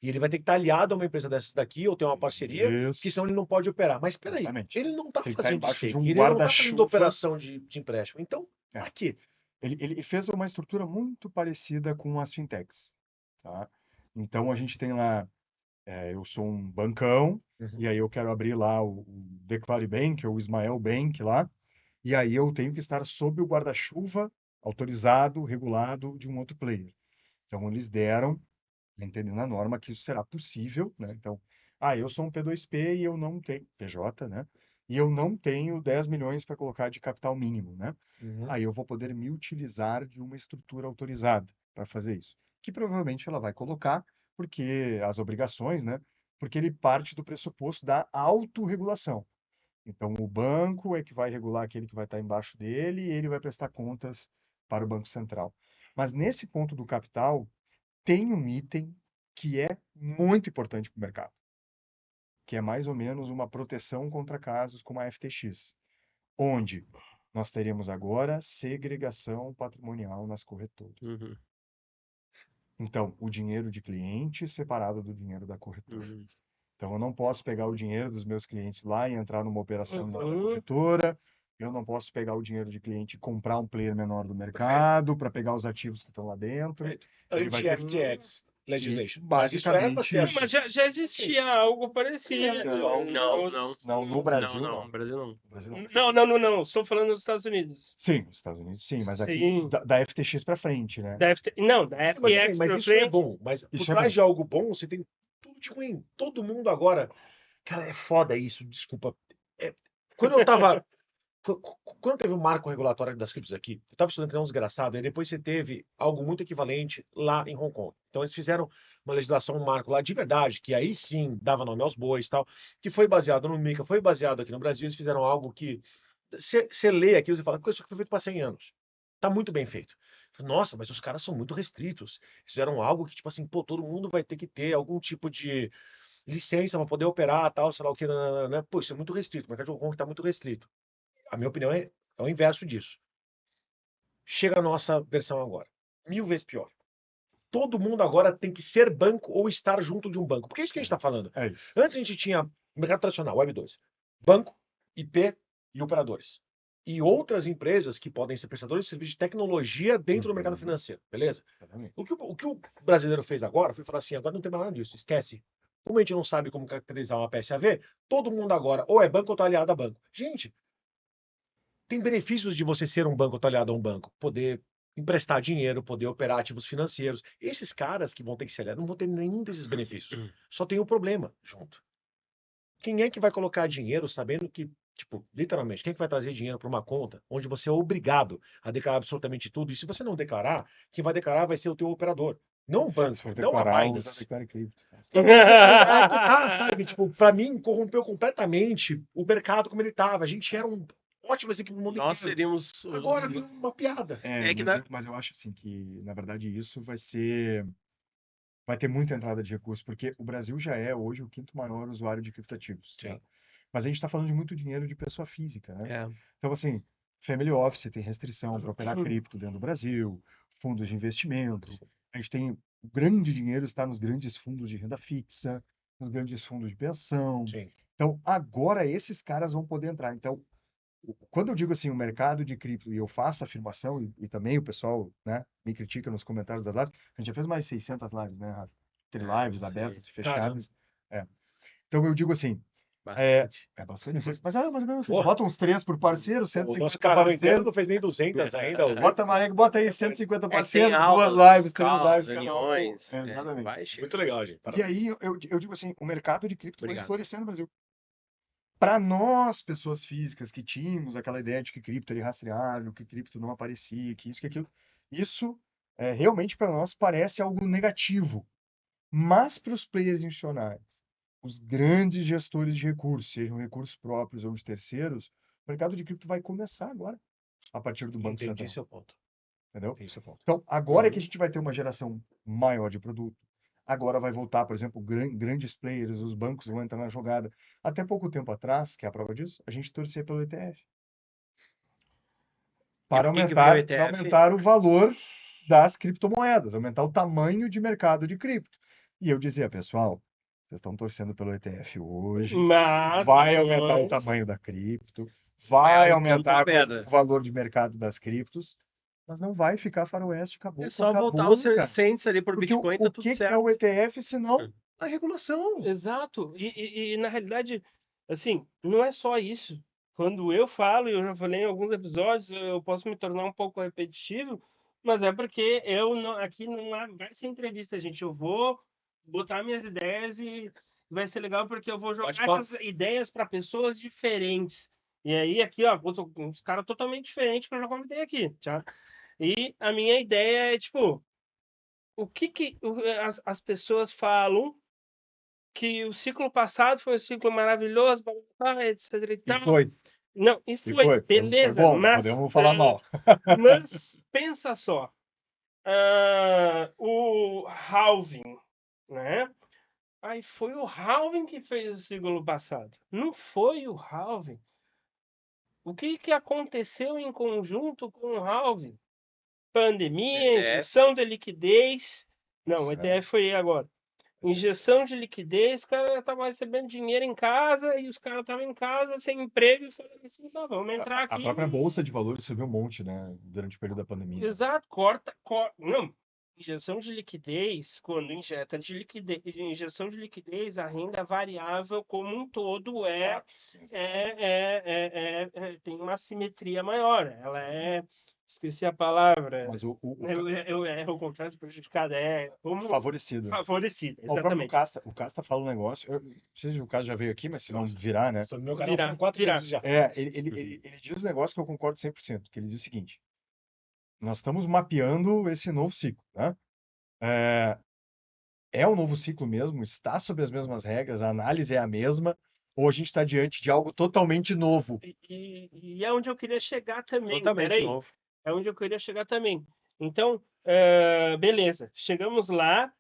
E ele vai ter que estar aliado a uma empresa dessas daqui ou ter uma parceria, que Isso. senão ele não pode operar. Mas espera aí, Exatamente. ele não está Tem que estar fazendo embaixo de staking, um ele não está fazendo guarda-chuva. operação de empréstimo. Então, É. para quê? Ele fez uma estrutura muito parecida com as fintechs, tá? Então a gente tem lá, eu sou um bancão, e aí eu quero abrir lá o Declare Bank ou o Ismael Bank lá, e aí eu tenho que estar sob o guarda-chuva autorizado, regulado de um outro player. Então eles deram, entendendo a norma, que isso será possível, né? Então, eu sou um P2P e eu não tenho, PJ, né? E eu não tenho 10 milhões para colocar de capital mínimo, né? Aí eu vou poder me utilizar de uma estrutura autorizada para fazer isso. Que provavelmente ela vai colocar, porque as obrigações, né? Porque ele parte do pressuposto da autorregulação. Então, o banco é que vai regular aquele que vai estar embaixo dele e ele vai prestar contas para o Banco Central. Mas nesse ponto do capital, tem um item que é muito importante para o mercado, que é mais ou menos uma proteção contra casos como a FTX, onde nós teremos agora segregação patrimonial nas corretoras. Uhum. Então, o dinheiro de cliente separado do dinheiro da corretora. Uhum. Então, eu não posso pegar o dinheiro dos meus clientes lá e entrar numa operação da Uhum. corretora. Eu não posso pegar o dinheiro de cliente e comprar um player menor do mercado para pegar os ativos que estão lá dentro. Ele vai ter Anti-FTX legislation. E, Mas isso era para ser basicamente, Mas já existia algo parecido. Não, no Brasil não. não. No Brasil não. No Brasil não. Não. Estou falando dos Estados Unidos. Sim, nos Estados Unidos sim, mas aqui Sim. da FTX para frente, né? Da FTX Mas pra isso é frente. bom. Mas por Isso é trás bom. de algo bom, você tem tudo de ruim. Todo mundo agora. Cara, é foda isso, desculpa. Quando eu tava. Quando teve o marco regulatório das criptos aqui, eu estava estudando que não é um desgraçado, e depois você teve algo muito equivalente lá em Hong Kong. Então eles fizeram uma legislação, um marco lá de verdade, que aí sim dava nome aos bois e tal, que foi baseado no MiCA, foi baseado aqui no Brasil, eles fizeram algo que você lê aquilo e fala, isso aqui foi feito para 100 anos. Tá muito bem feito. Nossa, mas os caras são muito restritos. Eles fizeram algo que, tipo assim, pô, todo mundo vai ter que ter algum tipo de licença para poder operar, tal, sei lá o que, né? Pô, isso é muito restrito. O mercado de Hong Kong está muito restrito. A minha opinião é o inverso disso. Chega a nossa versão agora. 1000 vezes pior. Todo mundo agora tem que ser banco ou estar junto de um banco. Porque é isso que a gente está falando. É isso. Antes a gente tinha mercado tradicional, Web 2. Banco, IP e operadores. E outras empresas que podem ser prestadores de serviço de tecnologia dentro do mercado financeiro. Beleza? O que o brasileiro fez agora foi falar assim, agora não tem mais nada disso. Esquece. Como a gente não sabe como caracterizar uma PSAV, todo mundo agora ou é banco ou está aliado a banco. Gente, tem benefícios de você ser um banco ou aliado a um banco. Poder emprestar dinheiro, poder operar ativos financeiros. Esses caras que vão ter que ser aliados não vão ter nenhum desses benefícios. Só tem o problema junto. Quem é que vai colocar dinheiro sabendo que, tipo, literalmente, quem é que vai trazer dinheiro para uma conta onde você é obrigado a declarar absolutamente tudo? E se você não declarar, quem vai declarar vai ser o teu operador. Não o banco, Se for não a declarar, Binance. usa Declare Cripto. Sabe? Tipo, para mim, corrompeu completamente o mercado como ele estava. A gente era um ótimo exemplo no mundo Nós inteiro. seríamos. Agora virou uma piada. Mas eu acho assim que, na verdade, isso vai ser vai ter muita entrada de recursos, porque o Brasil já é hoje o quinto maior usuário de criptativos, Sim. né? Mas a gente está falando de muito dinheiro de pessoa física, né? É. Então, assim, Family Office tem restrição para operar Uhum. cripto dentro do Brasil, fundos de investimento. A gente tem o grande dinheiro está nos grandes fundos de renda fixa, nos grandes fundos de pensão. Sim. Então, agora esses caras vão poder entrar. Então, quando eu digo assim, o mercado de cripto, e eu faço a afirmação, e também o pessoal, né, me critica nos comentários das lives, a gente já fez mais 600 lives, né, Rafa? Entre lives Sim. abertas e Caramba. fechadas. É. Então, eu digo assim, Bastante. é bastante coisa. Mas, mais ou menos, vocês Porra. botam uns 3 por parceiro, O 150 nosso canal inteiro parceiros. não fez nem 200 ainda. Bota aí 150 É que tem parceiros, aulas, 2 lives, 3 calls, lives cada um. reuniões. Exatamente. Vai, chega. Muito legal, gente. E Parabéns. aí, eu digo assim, o mercado de cripto vai Obrigado. florescer no Brasil. Para nós, pessoas físicas, que tínhamos aquela ideia de que cripto era irrastreável, que cripto não aparecia, que isso, que aquilo, isso realmente para nós parece algo negativo. Mas para os players institucionais, os grandes gestores de recursos, sejam recursos próprios ou de terceiros, o mercado de cripto vai começar agora, a partir do Banco Entendi Central. seu ponto. Entendeu? Entendi seu ponto. Então, agora é que a gente vai ter uma geração maior de produto. Agora vai voltar, por exemplo, grandes players, os bancos vão entrar na jogada. Até pouco tempo atrás, que é a prova disso, a gente torcia pelo ETF. Para por que veio o ETF? aumentar o valor das criptomoedas, aumentar o tamanho de mercado de cripto. E eu dizia, pessoal, vocês estão torcendo pelo ETF hoje, Mas vai aumentar o tamanho da cripto, vai É um aumentar ponto pedra. o valor de mercado das criptos, mas não vai ficar faroeste, acabou. É só acabou, voltar os cara. 100 ali por Porque Bitcoin, tá tudo que é certo. o ETF senão a regulação? Exato. E na realidade, assim, não é só isso. Quando eu falo, e eu já falei em alguns episódios, eu posso me tornar um pouco repetitivo, mas é porque eu não, aqui não vai ser entrevista, gente. Eu vou botar minhas ideias e vai ser legal porque eu vou jogar Bate-papo. essas ideias para pessoas diferentes. E aí aqui, ó, boto uns caras totalmente diferentes que eu já convidei aqui, tá? E a minha ideia é, tipo, o que as pessoas falam que o ciclo passado foi um ciclo maravilhoso, blá, blá, blá, etc e E tal. foi, Não, e e foi, foi beleza, bom, não mas, podemos falar mal. mas pensa só, o halving, né? Aí foi o halving que fez o ciclo passado. Não foi o halving. O que aconteceu em conjunto com o halving? Pandemia, ETF. injeção de liquidez. Não, o É. ETF foi agora. Injeção de liquidez, os caras estavam recebendo dinheiro em casa e os caras estavam em casa sem emprego e falando assim, tá, vamos entrar A aqui. própria Bolsa de Valores subiu um monte, né, durante o período da pandemia. Exato, não, injeção de liquidez, quando injeta de liquidez, injeção de liquidez, a renda variável como um todo Exato. tem uma simetria maior. Ela esqueci a palavra. Mas o É o contrário de prejudicada, como favorecido. favorecida, O próprio exatamente. O Casta fala um negócio, eu não sei se o Casta já veio aqui, mas se não virar, né? Estou no meu canal Virar, foram 4 virar. vezes já. Ele diz um negócio que eu concordo 100%, que ele diz o seguinte, nós estamos mapeando esse novo ciclo, né? É um novo ciclo mesmo? Está sob as mesmas regras? A análise é a mesma? Ou a gente está diante de algo totalmente novo? E é onde eu queria chegar também. Totalmente Peraí. novo. É onde eu queria chegar também. Então, beleza. Chegamos lá.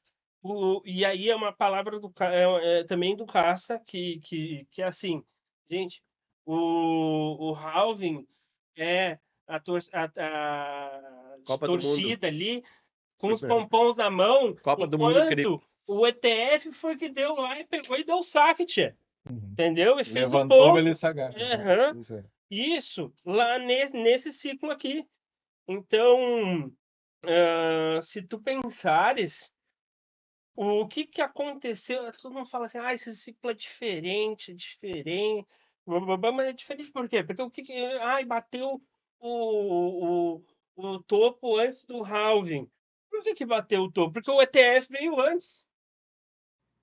E aí é uma palavra também do Casta, que é assim, gente, o halving é a Copa do torcida ali com os pompons na mão, Copa do Mundo cripto. enquanto o ETF foi que deu lá e pegou e deu saque, tchê. Entendeu? E fez o Levantou ponto. Melissa H. Aham. Isso aí. Isso, lá nesse ciclo aqui. Então, se tu pensares, o que aconteceu? Todo mundo fala assim, esse ciclo é diferente, blá, blá, blá, mas é diferente por quê? Porque bateu o topo antes do halving. Por que bateu o topo? Porque o ETF veio antes,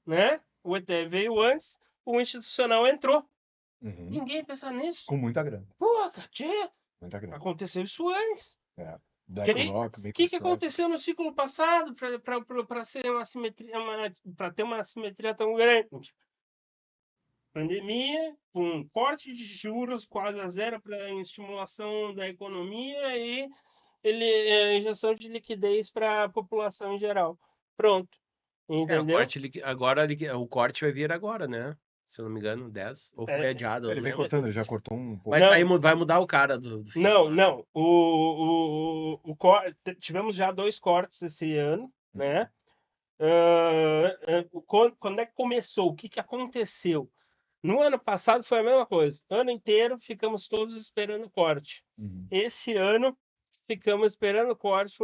né? O ETF veio antes, o institucional entrou. Uhum. Ninguém pensa nisso. Com muita grana. Pô, tchê, Muita grana. aconteceu isso antes. BlackRock, O que aconteceu no ciclo passado para ser uma simetria, para ter uma simetria tão grande? Pandemia, com corte de juros quase a zero para estimulação da economia e injeção de liquidez para a população em geral. Pronto. Entendeu? O corte vai vir agora, né? Se eu não me engano, 10. Ou foi adiado, eu Ele não vem lembro. cortando, ele já cortou um pouco. Mas Não. aí vai mudar o cara do filme. Não. Tivemos já 2 cortes esse ano, né? Quando é que começou? O que que aconteceu? No ano passado foi a mesma coisa. Ano inteiro ficamos todos esperando o corte. Uhum. Esse ano ficamos esperando o corte.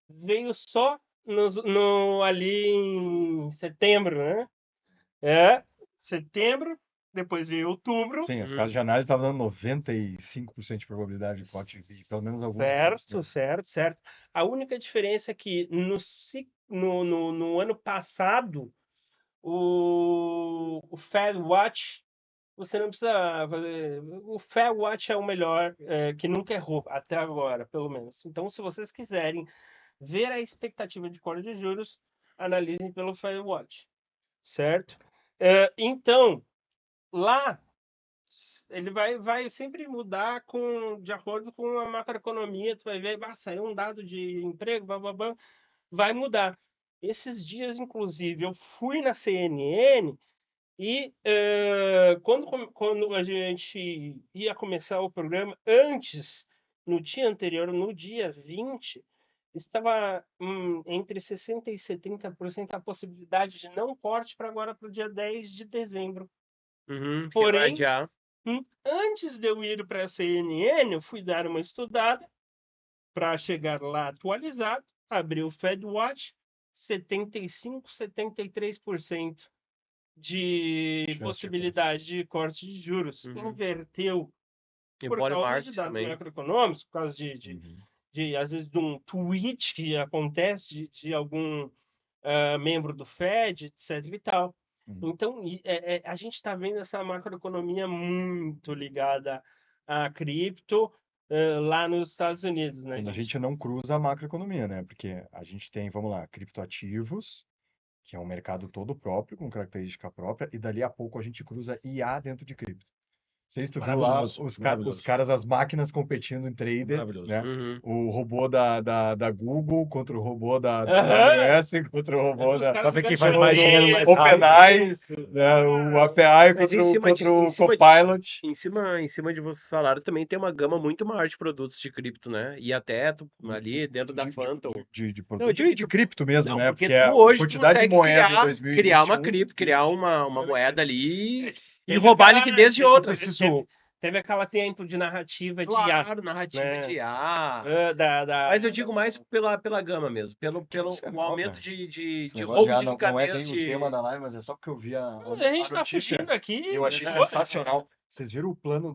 Veio só ali em setembro, né? Setembro, depois veio outubro. Sim, as casas de análise estavam dando 95% de probabilidade de corte, e pelo menos alguns. Certo. A única diferença é que no ano passado, o Fed Watch, você não precisa fazer. O Fed Watch é o melhor, que nunca errou, até agora, pelo menos. Então, se vocês quiserem ver a expectativa de corte de juros, analisem pelo Fed Watch, certo? Então, lá ele vai sempre mudar de acordo com a macroeconomia. Tu vai ver, saiu um dado de emprego, blá, blá, blá, vai mudar. Esses dias, inclusive, eu fui na CNN e quando a gente ia começar o programa, antes, no dia anterior, no dia 20, estava entre 60% e 70% a possibilidade de não corte para agora, para o dia 10 de dezembro. Que vai Porém, adiar. antes de eu ir para a CNN, eu fui dar uma estudada para chegar lá atualizado, abri o FedWatch, 75%, 73% de Chance de possibilidade de corte de juros. Inverteu E por body causa de market dados também. macroeconômicos, por causa Uhum. às vezes, de um tweet que acontece de algum membro do Fed, etc. e tal. Uhum. Então, a gente está vendo essa macroeconomia muito ligada a cripto lá nos Estados Unidos, né, Quando a gente? gente não cruza a macroeconomia, né? Porque a gente tem, vamos lá, criptoativos, que é um mercado todo próprio, com característica própria, e dali a pouco a gente cruza IA dentro de cripto. Não sei se tu viu lá os caras, as máquinas competindo em trader, Maravilhoso. né? Uhum. O robô da Google contra o robô da Aham. AWS contra o robô Os da caras Pra ver quem ficam faz mais dinheiro mais rápido. OpenAI, Isso. né? O API Mas contra o em cima de- Copilot. Em cima de você salário também tem uma gama muito maior de produtos de cripto, né? E até ali dentro da Phantom. De Não, produto de cripto mesmo, Não, né? porque Porque tu a hoje quantidade de consegue moeda em criar uma 2021 cripto, criar uma moeda ali e Teve roubar aquela- liquidez de outras. Teve aquela tempo de narrativa de IA, Claro, narrativa né? de IA. Mas Mas eu digo mais pela gama mesmo, pelo isso é o legal, aumento cara. de Esse negócio roubo já de não é liquidez bem o tema da live, mas é só porque eu vi Mas a gente tá notícia. fugindo aqui. Eu achei Pô, sensacional. Vocês viram o plano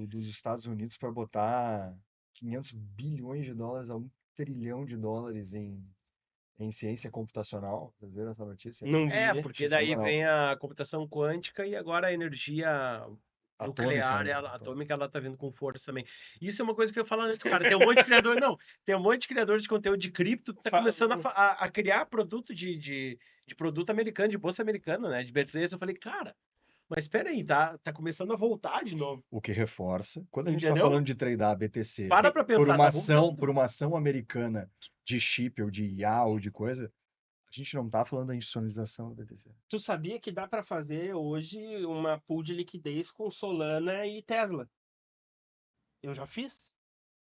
dos Estados Unidos para botar 500 bilhões de dólares a 1 trilhão de dólares em ciência computacional? Vocês viram essa notícia? Não vi. porque daí vem a computação quântica e agora a energia nuclear, né? atômica, ela tá vindo com força também. Isso é uma coisa que eu falo antes, cara. Tem um monte de criador, não, tem um monte de criador de conteúdo de cripto que tá começando a criar produto de produto americano, de bolsa americana, né? De B3. Eu falei, cara, mas espera aí, tá começando a voltar de novo. O que reforça, quando a gente está Entendeu? falando de tradar BTC Para pra pensar, tá voltando. por uma ação americana de chip ou de IA ou de coisa, a gente não está falando da institucionalização do BTC. Tu sabia que dá para fazer hoje uma pool de liquidez com Solana e Tesla? Eu já fiz.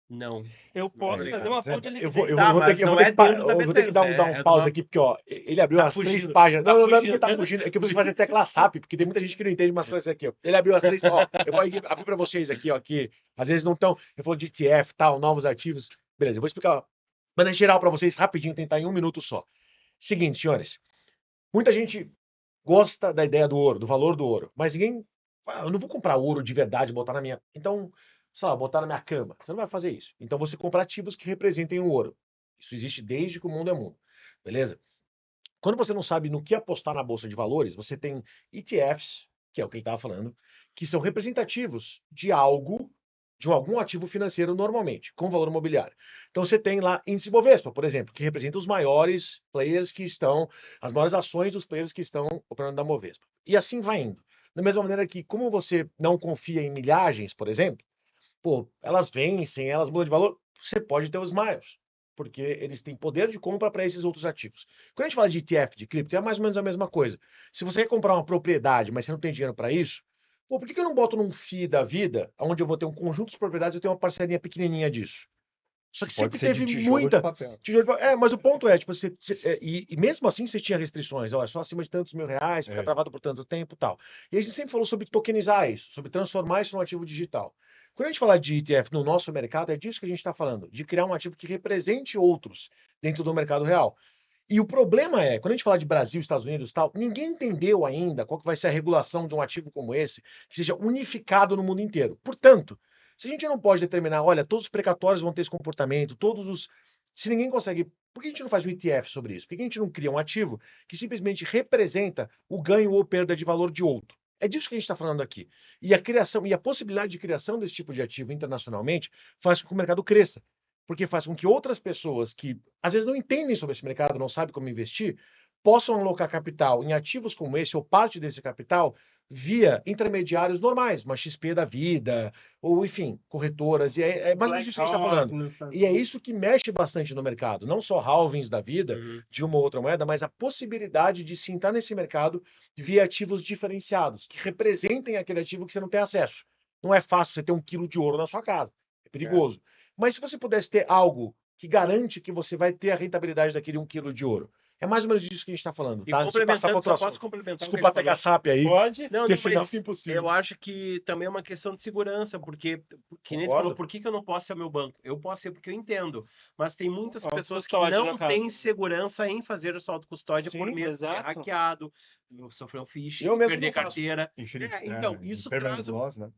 Não. Eu posso Ele fazer tá uma dizendo. pool de Eu liquidez. vou ter que, mas não é dentro da eu vou ter que dar BTC, um pause aqui, porque ó, ele abriu Tá as 3 fugindo, páginas. tá Não é porque fugindo. tá fugindo, é que eu preciso fazer tecla SAP, porque tem muita gente que não entende umas coisas aqui, ó. Ele abriu as 3, ó, eu vou abrir para vocês aqui, ó, que às vezes não estão, eu falo de ETF, tal, novos ativos. Beleza, eu vou explicar, mas em geral para vocês rapidinho, tentar em 1 minuto só. Seguinte, senhores, muita gente gosta da ideia do ouro, do valor do ouro, mas ninguém, eu não vou comprar ouro de verdade, botar na minha, então, sei lá, botar na minha cama. Você não vai fazer isso. Então você compra ativos que representem o ouro. Isso existe desde que o mundo é mundo. Beleza? Quando você não sabe no que apostar na bolsa de valores, você tem ETFs, que é o que ele estava falando, que são representativos de algo, de algum ativo financeiro normalmente, com valor imobiliário. Então você tem lá índice Bovespa, por exemplo, que representa os maiores players que estão, as maiores ações dos players que estão operando na Bovespa. E assim vai indo. Da mesma maneira que, como você não confia em milhagens, por exemplo, pô, elas vencem, elas mudam de valor, você pode ter os miles. porque eles têm poder de compra para esses outros ativos. Quando a gente fala de ETF de cripto, é mais ou menos a mesma coisa. Se você quer comprar uma propriedade, mas você não tem dinheiro para isso, pô, por que eu não boto num FII da vida, onde eu vou ter um conjunto de propriedades e eu tenho uma parcelinha pequenininha disso? Só que Pode sempre ser de teve tijolo ou de muita. papel. Mas o ponto é, tipo, e mesmo assim você tinha restrições, olha, só acima de tantos R$ 1.000, fica travado por tanto tempo e tal. E a gente sempre falou sobre tokenizar isso, sobre transformar isso num ativo digital. Quando a gente fala de ETF no nosso mercado, é disso que a gente está falando, de criar um ativo que represente outros dentro do mercado real. E o problema é, quando a gente fala de Brasil, Estados Unidos e tal, ninguém entendeu ainda qual que vai ser a regulação de um ativo como esse, que seja unificado no mundo inteiro. Portanto, se a gente não pode determinar, olha, todos os precatórios vão ter esse comportamento, todos os. Se ninguém consegue. Por que a gente não faz um ETF sobre isso? Por que a gente não cria um ativo que simplesmente representa o ganho ou perda de valor de outro? É disso que a gente está falando aqui. E a criação e a possibilidade de criação desse tipo de ativo internacionalmente faz com que o mercado cresça. Porque faz com que outras pessoas que às vezes não entendem sobre esse mercado, não sabem como investir, possam alocar capital em ativos como esse ou parte desse capital via intermediários normais, uma XP da vida, ou enfim, corretoras, e é mais ou menos isso que a gente está falando. E é isso que mexe bastante no mercado, não só halvings da vida, de uma ou outra moeda, mas a possibilidade de se entrar nesse mercado via ativos diferenciados, que representem aquele ativo que você não tem acesso. Não é fácil você ter 1 quilo de ouro na sua casa, é perigoso. Mas se você pudesse ter algo que garante que você vai ter a rentabilidade daquele 1 quilo de ouro, é mais ou menos disso que a gente está falando, E tá? Se passar para complementando, outro só assunto. posso complementar o que Desculpa ele pegar falou. SAP aí, Pode? Não, porque não, senão mas fica impossível. eu acho que também é uma questão de segurança, porque, que nem tu Concordo. falou, por que eu não posso ser o meu banco? Eu posso ser porque eu entendo, mas tem muitas pessoas que Autocustódia, não no caso. têm segurança em fazer a sua autocustódia por Sim, medo de ser exato. hackeado, sofrer um phishing, Eu mesmo perder não faço. carteira. Então, isso traz, Loss, né?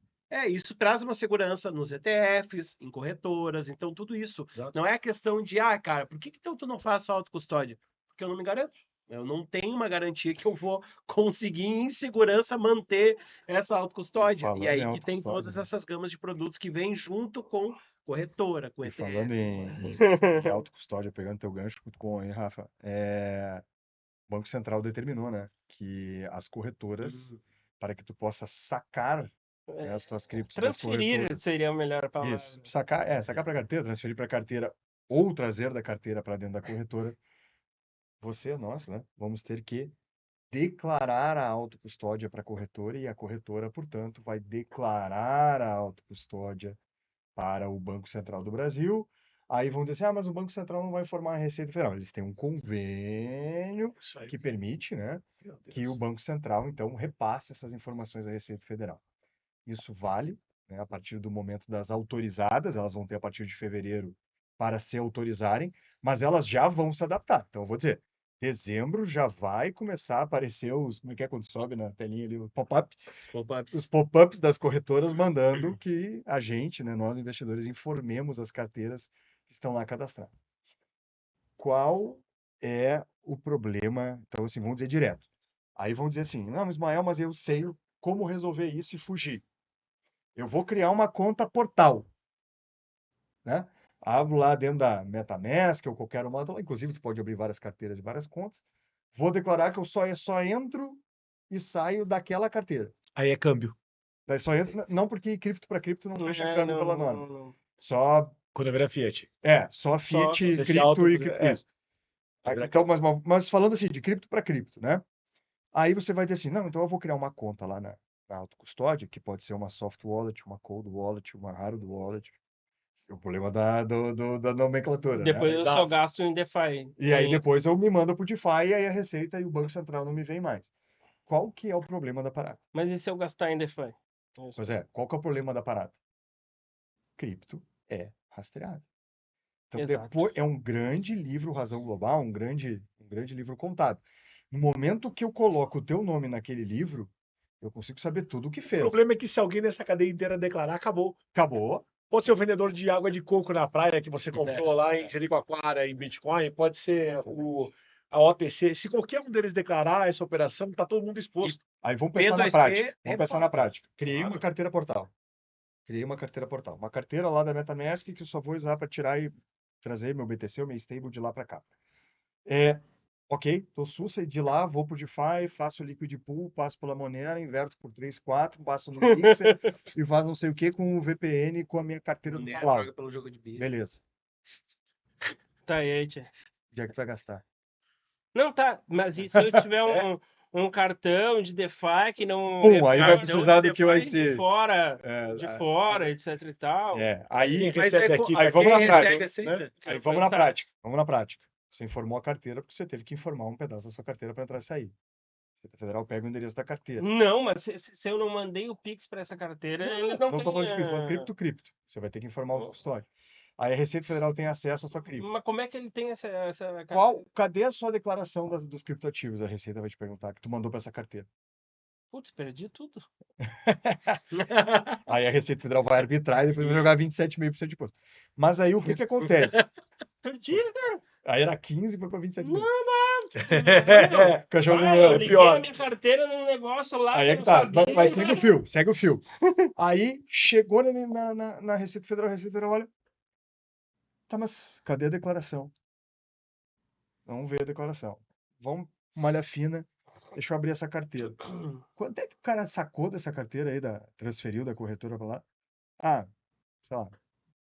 isso traz uma segurança nos ETFs, em corretoras, então tudo isso. Exato. Não é a questão de, cara, por que então tu não faz sua autocustódia? Porque eu não me garanto. Eu não tenho uma garantia que eu vou conseguir em segurança manter essa autocustódia. Falando E aí em que tem todas autocustódia, essas gamas de produtos que vêm junto com corretora, com e ETF. falando em autocustódia, pegando teu gancho com aí, Rafa, o Banco Central determinou, né, que as corretoras, para que tu possa sacar as tuas criptos das Transferir corretoras, seria a melhor palavra. isso, sacar para carteira, transferir para carteira ou trazer da carteira para dentro da corretora, nós, né, vamos ter que declarar a autocustódia para a corretora e a corretora, portanto, vai declarar a autocustódia para o Banco Central do Brasil. Aí vão dizer assim, mas o Banco Central não vai informar a Receita Federal. Eles têm um convênio Isso aí. que permite, né, Meu Deus. que o Banco Central, então, repasse essas informações à Receita Federal. Isso vale, né, a partir do momento das autorizadas, elas vão ter a partir de fevereiro para se autorizarem, mas elas já vão se adaptar. Então, eu vou dizer, dezembro já vai começar a aparecer como é que é quando sobe na telinha ali, o pop-up, os pop-ups das corretoras mandando que a gente, né, nós investidores, informemos as carteiras que estão lá cadastradas. Qual é o problema? Então, assim, vamos dizer direto. Aí vão dizer assim, não, Ismael, mas eu sei como resolver isso e fugir. Eu vou criar uma conta portal, né? Abro lá dentro da MetaMask ou qualquer uma, inclusive tu pode abrir várias carteiras e várias contas. Vou declarar que eu só entro e saio daquela carteira. Aí é câmbio. Daí só entra, não porque cripto para cripto não fecha câmbio pela norma. Não. Só Quando vira Fiat. só Fiat, você se cripto auto- e isso. Então, mas falando assim, de cripto para cripto, né? Aí você vai dizer assim, não, então eu vou criar uma conta lá na autocustódia, que pode ser uma soft wallet, uma cold wallet, uma hard wallet. Esse é o problema da nomenclatura, Depois né? eu só gasto em DeFi. E aí depois eu me mando pro DeFi, e aí a Receita e o Banco Central não me vem mais. Qual que é o problema da parada? Mas e se eu gastar em DeFi? Pois é, qual que é o problema da parada? Cripto é rastreável. Então, Exato. depois é um grande livro Razão Global, um grande livro contábil. No momento que eu coloco o teu nome naquele livro, eu consigo saber tudo o que O fez. problema é que se alguém nessa cadeia inteira declarar, acabou. Acabou. Pode ser o vendedor de água de coco na praia que você comprou lá em Jericoacoara, em Bitcoin, pode ser a OTC. Se qualquer um deles declarar essa operação, tá todo mundo exposto. Aí vamos pensar na prática. Vamos pensar na prática. Criei uma carteira portal. Uma carteira lá da MetaMask que eu só vou usar para tirar e trazer meu BTC, o meu stable de lá para cá. Ok, tô sussa, e de lá vou pro DeFi, faço liquid pool, passo pela Monero, inverto por 3, 4, passo no Mixer e faço não sei o que com o VPN com a minha carteira do cloud. Pelo jogo de bilhete. Beleza. Tá, e aí, tia? Onde é que tu vai gastar? Não, tá, mas e se eu tiver um cartão de DeFi que não Bom, aí vai repaga precisar do de KYC. fora, etc e tal? Aí, Quem Mas recebe é aqui, aí vamos quem na recebe prática, aceita? né? Aí vamos na prática, vamos na prática. Você informou a carteira porque você teve que informar um pedaço da sua carteira para entrar e sair. A Receita Federal pega o endereço da carteira. Não, mas se eu não mandei o Pix pra essa carteira, eles não Não tô têm, falando de Pix, tô falando cripto. Você vai ter que informar o custódio. Aí a Receita Federal tem acesso à sua cripto. Mas como é que ele tem essa carteira? Cadê a sua declaração dos criptoativos? A Receita vai te perguntar que tu mandou para essa carteira. Putz, perdi tudo. Aí a Receita Federal vai arbitrar e depois vai jogar 27,5% de imposto. Mas aí o que acontece? Perdi, cara. Aí era 15 e foi para 27,5%. Não, Cachorro vai, meu, eu é liguei pior. a minha carteira num negócio lá Aí que é eu que não tá. sabia. Mas segue o fio. Aí chegou na Receita Federal, a Receita Federal olha. Tá, mas cadê a declaração? Não veio a declaração. Vamos malha fina. Deixa eu abrir essa carteira. Quanto é que o cara sacou dessa carteira aí, transferiu da corretora pra lá? Ah, sei lá,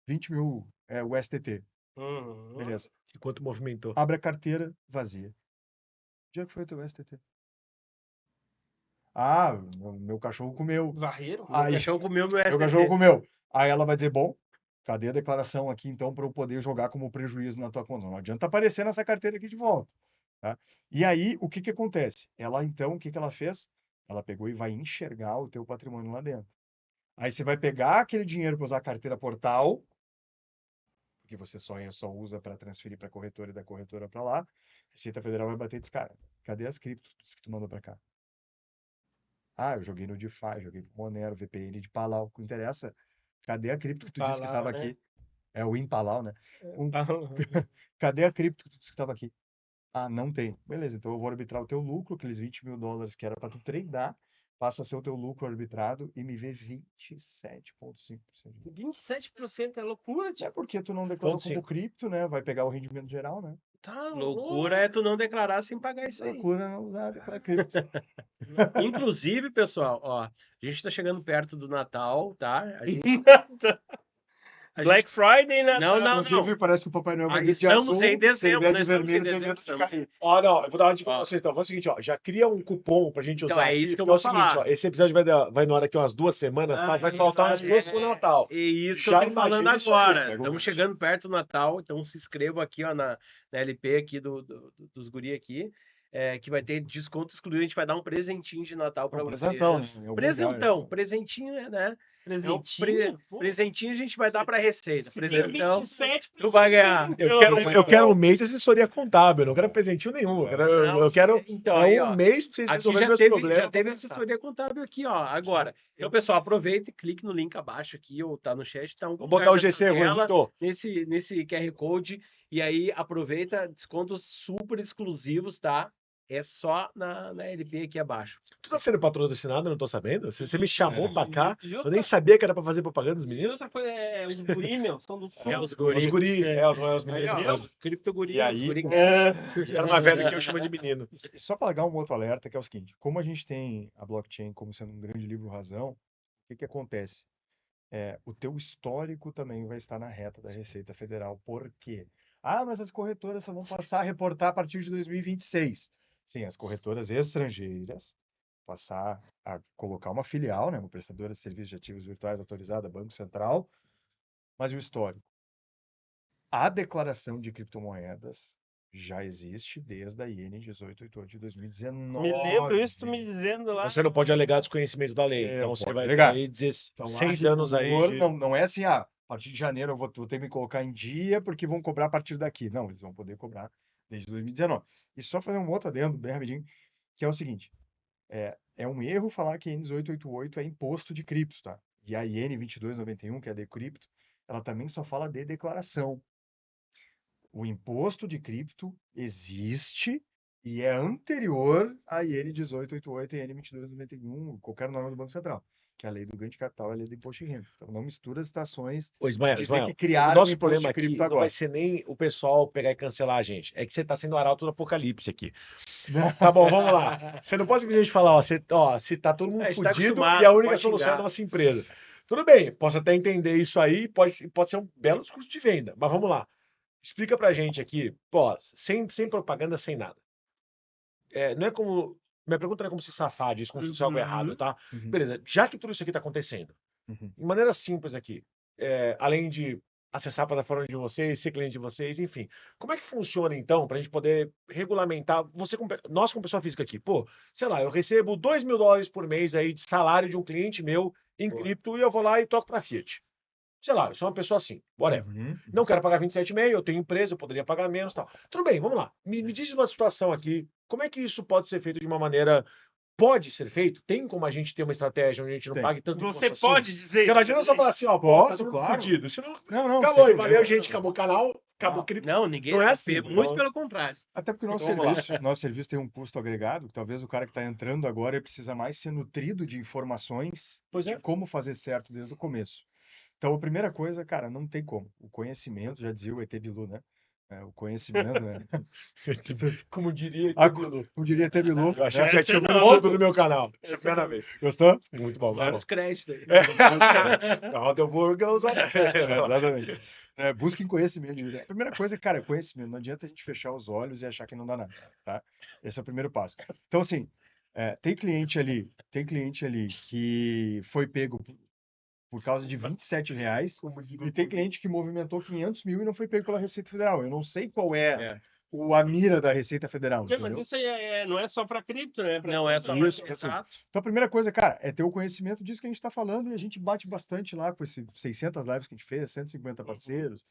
20 mil USDT. Uhum. Beleza. E quanto movimentou? Abre a carteira, vazia. Onde é que foi o teu USDT? Ah, meu cachorro comeu. Varreiro? O cachorro comeu meu Meu STT. cachorro comeu. Aí ela vai dizer, bom, cadê a declaração aqui, então, para eu poder jogar como prejuízo na tua conta? Não adianta aparecer nessa carteira aqui de volta. Tá? E aí, o que acontece? Ela, então, o que ela fez? Ela pegou e vai enxergar o teu patrimônio lá dentro. Aí você vai pegar aquele dinheiro para usar a carteira portal, que você só usa para transferir para a corretora e da corretora para lá. A Receita Federal vai bater e diz, cara, cadê as criptos que tu mandou para cá? Ah, eu joguei no DeFi, joguei com Monero, VPN de Palau, o que interessa? Cadê a cripto que tu disse que Palau, estava né? aqui? É o Impalau, né? Palau. Cadê a cripto que tu disse que estava aqui? Ah, não tem. Beleza, então eu vou arbitrar o teu lucro, aqueles 20 mil dólares que era para tu tradar, passa a ser o teu lucro arbitrado e me vê 27,5%. 27% é loucura, É tio. porque tu não declarou Ponto como cinco. cripto, né? Vai pegar o rendimento geral, né? Tá Loucura é tu não declarar sem pagar isso aí. Loucura não usar declarar cripto. Inclusive, pessoal, ó, a gente tá chegando perto do Natal, tá? Black Friday, né? Não, não, Inclusive, parece que o Papai Noel vai Ah, vir de estamos azul, em dezembro, tem nós verde estamos em vermelho, tem dezembro, medo de estamos. cair. Ó, não, eu vou dar uma dica pra Ó. vocês, então. Faz o seguinte, ó, já cria um cupom pra gente Então, usar é aqui, isso que eu porque é o vou seguinte, falar. ó, esse episódio vai no ar daqui umas 2 semanas, tá? Vai faltar umas coisas pro Natal. É isso que Já eu tô falando imagina isso aí, agora. pega o Estamos gancho. chegando perto do Natal, então se inscrevam aqui ó, na LP aqui dos guri aqui, que vai ter desconto exclusivo. A gente vai dar um presentinho de Natal para Um vocês. presentão, né? Em algum Presentão, lugar. presentinho, né? Presentinho? Pô. Presentinho a gente vai dar para Receita. Se tem Presentão, 27%, tu vai ganhar. Eu quero um mês de assessoria contábil, eu não quero presentinho nenhum. Eu quero Então, aí, ó, um mês pra vocês aqui resolverem já meus teve, problemas. já teve pra começar. assessoria contábil aqui, ó, agora. Então, pessoal, aproveita e clique no link abaixo aqui, ou tá no chat, tá um Vamos botar o lugar GC, dessa tela, Rosito. nesse QR Code, e aí aproveita, descontos super exclusivos, tá? É só na LP aqui abaixo. Tu tá sendo patrocinado, eu não tô sabendo? Você me chamou pra cá, E eu outra- nem sabia que era pra fazer propaganda dos E meninos. outra coisa, os guri, meu, são do sul. os guri. Os guri, não é os Aí, meninos. ó. Não. Criptoguri, E aí- os guri. Era mais velho que eu chamo de menino. E só para largar um outro alerta, que é o seguinte: como a gente tem a blockchain como sendo um grande livro-razão, o que acontece? O teu histórico também vai estar na reta da Receita Federal. Por quê? Ah, mas as corretoras só vão passar a reportar a partir de 2026. Sim, as corretoras estrangeiras passar a colocar uma filial, né, uma prestadora de serviços de ativos virtuais autorizada, Banco Central, mas e o histórico? A declaração de criptomoedas já existe desde a IN 1888 de 2019. Me lembro isso tu me dizendo lá. Você não pode alegar desconhecimento da lei. Então você pode vai alegar. ter aí 16 Então, anos aí. Não é assim, a partir de janeiro eu vou ter que me colocar em dia porque vão cobrar a partir daqui. Não, eles vão poder cobrar desde 2019. E só fazer um outro adendo bem rapidinho, que é o seguinte: é um erro falar que a IN 1888 é imposto de cripto, tá? E a IN 2291, que é de cripto, ela também só fala de declaração. O imposto de cripto existe e é anterior à IN 1888 e IN 2291, qualquer norma do Banco Central, que é a lei do ganho de capital e a lei do imposto de renda. Então não mistura as estações. Ô, Ismael, Dizer que o criaram nosso o imposto problema de aqui cripto não agora. vai ser nem o pessoal pegar e cancelar a gente. É que você tá sendo o arauto do apocalipse aqui. Tá bom, vamos lá. Você não pode simplesmente falar, se tá todo mundo A gente tá fudido acostumado, e a única pode solução é xingar. a nossa empresa. Tudo bem, posso até entender isso aí, pode ser um belo discurso de venda, mas vamos lá. Explica pra gente aqui, pô, sem propaganda, sem nada. Não é como. Minha pergunta não é como se safar disso, como se fosse algo errado, tá? Uhum, Beleza, já que tudo isso aqui tá acontecendo, uhum. de maneira simples aqui, além de acessar a plataforma de vocês, ser cliente de vocês, enfim, como é que funciona então para a gente poder regulamentar, nós como pessoa física aqui, pô, sei lá, eu recebo $2.000 por mês aí de salário de um cliente meu em Boa. cripto e eu vou lá e troco para Fiat. Sei lá, eu sou uma pessoa assim, whatever. Uhum. Não quero pagar 27,5, eu tenho empresa, eu poderia pagar menos, tal. Tudo bem, vamos lá. Me diz uma situação aqui, como é que isso pode ser feito de uma maneira. Pode ser feito? Tem como a gente ter uma estratégia onde a gente não Tem. pague tanto Você imposto pode assim? dizer Porque isso. não adianta só falar assim, ó, pô, tá Posso, todo mundo claro. fudido. Senão, Não, acabou, sem e valeu, problema. gente, acabou o canal, acabou o cripto. Não, ninguém. Não é assim, Muito então- pelo contrário. Até porque o Então vamos lá. nosso serviço tem um custo agregado, que talvez o cara que está entrando agora ele precisa mais ser nutrido de informações Pois de é. como fazer certo desde o começo. Então, a primeira coisa, cara, não tem como. O conhecimento, já dizia o ET Bilu, né? O conhecimento, né? Como diria Ah, Bilu. como diria ET Bilu. Eu achei que já Essa tinha não. conteúdo no meu canal. Essa é a Essa primeira não. vez. Gostou? Muito bom, muito Vários bom. créditos aí. Round the world goes on. Exatamente. Busquem conhecimento. A primeira coisa, cara, é conhecimento. Não adianta a gente fechar os olhos e achar que não dá nada, tá? Esse é o primeiro passo. Então, assim, tem cliente ali que foi pego por causa de R$ 27 e tem cliente que movimentou 500 mil e não foi pego pela Receita Federal. Eu não sei qual é a mira da Receita Federal, Mas entendeu? isso aí não é só para cripto, né? Não é só Isso, pra... Exato. Então, a primeira coisa, cara, é ter o conhecimento disso que a gente está falando e a gente bate bastante lá com esses 600 lives que a gente fez, 150 parceiros,